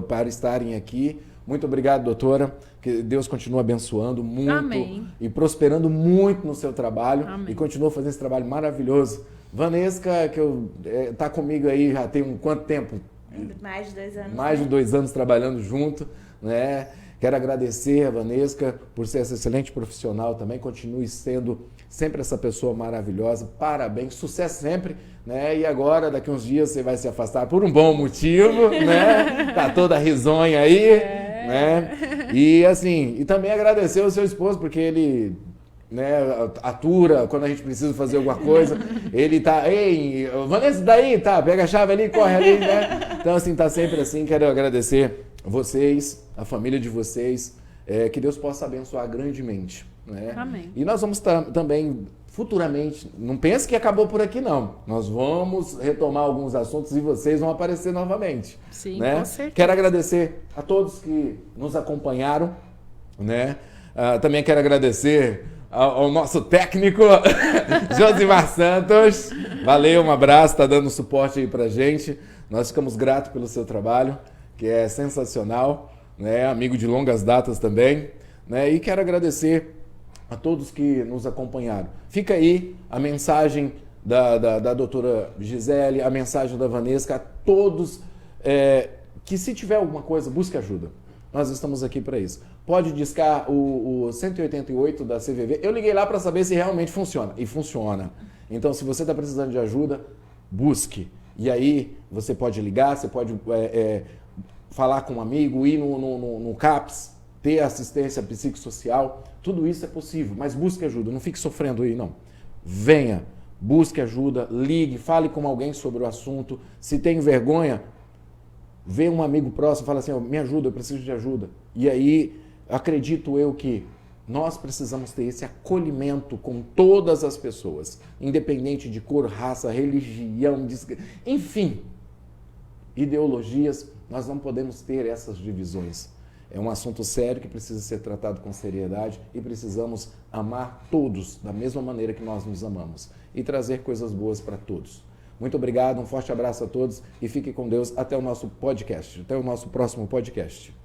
para estarem aqui. Muito obrigado, doutora. Que Deus continue abençoando muito. Amém. E prosperando muito no seu trabalho. Amém. E continue fazendo esse trabalho maravilhoso. Vanesca, que tá comigo aí já tem quanto tempo? Mais de 2 anos. Mais de 2 anos trabalhando junto, né? Quero agradecer a Vanesca por ser essa excelente profissional também. Continue sendo sempre essa pessoa maravilhosa. Parabéns, sucesso sempre, né? E agora, daqui uns dias, você vai se afastar por um bom motivo, né? Tá toda risonha aí, né? E assim, e também agradecer ao seu esposo, porque ele, né, atura quando a gente precisa fazer alguma coisa. Ele tá, ei, Vanessa, daí, tá, pega a chave ali, corre ali, né? Então, assim, tá sempre assim. Quero agradecer vocês, a família de vocês, que Deus possa abençoar grandemente, né? Amém. E nós vamos também, futuramente, não pense que acabou por aqui, não. Nós vamos retomar alguns assuntos e vocês vão aparecer novamente. Sim, né? Com certeza. Quero agradecer a todos que nos acompanharam, né? Também quero agradecer ao nosso técnico, Josimar Santos. Valeu, um abraço, tá dando suporte aí pra gente. Nós ficamos gratos pelo seu trabalho, que é sensacional, né? Amigo de longas datas também, né? E quero agradecer a todos que nos acompanharam. Fica aí a mensagem da doutora Gisele, a mensagem da Vanesca, a todos que, se tiver alguma coisa, busque ajuda. Nós estamos aqui para isso. Pode discar o 188 da CVV. Eu liguei lá para saber se realmente funciona. E funciona. Então, se você está precisando de ajuda, busque. E aí, você pode ligar, você pode falar com um amigo, ir no CAPS, ter assistência psicossocial. Tudo isso é possível, mas busque ajuda. Não fique sofrendo aí, não. Venha, busque ajuda, ligue, fale com alguém sobre o assunto. Se tem vergonha, vê um amigo próximo e fala assim, me ajuda, eu preciso de ajuda. E aí, acredito eu que nós precisamos ter esse acolhimento com todas as pessoas, independente de cor, raça, religião, enfim, ideologias, nós não podemos ter essas divisões. É um assunto sério que precisa ser tratado com seriedade e precisamos amar todos da mesma maneira que nós nos amamos e trazer coisas boas para todos. Muito obrigado, um forte abraço a todos e fique com Deus até o nosso podcast, até o nosso próximo podcast.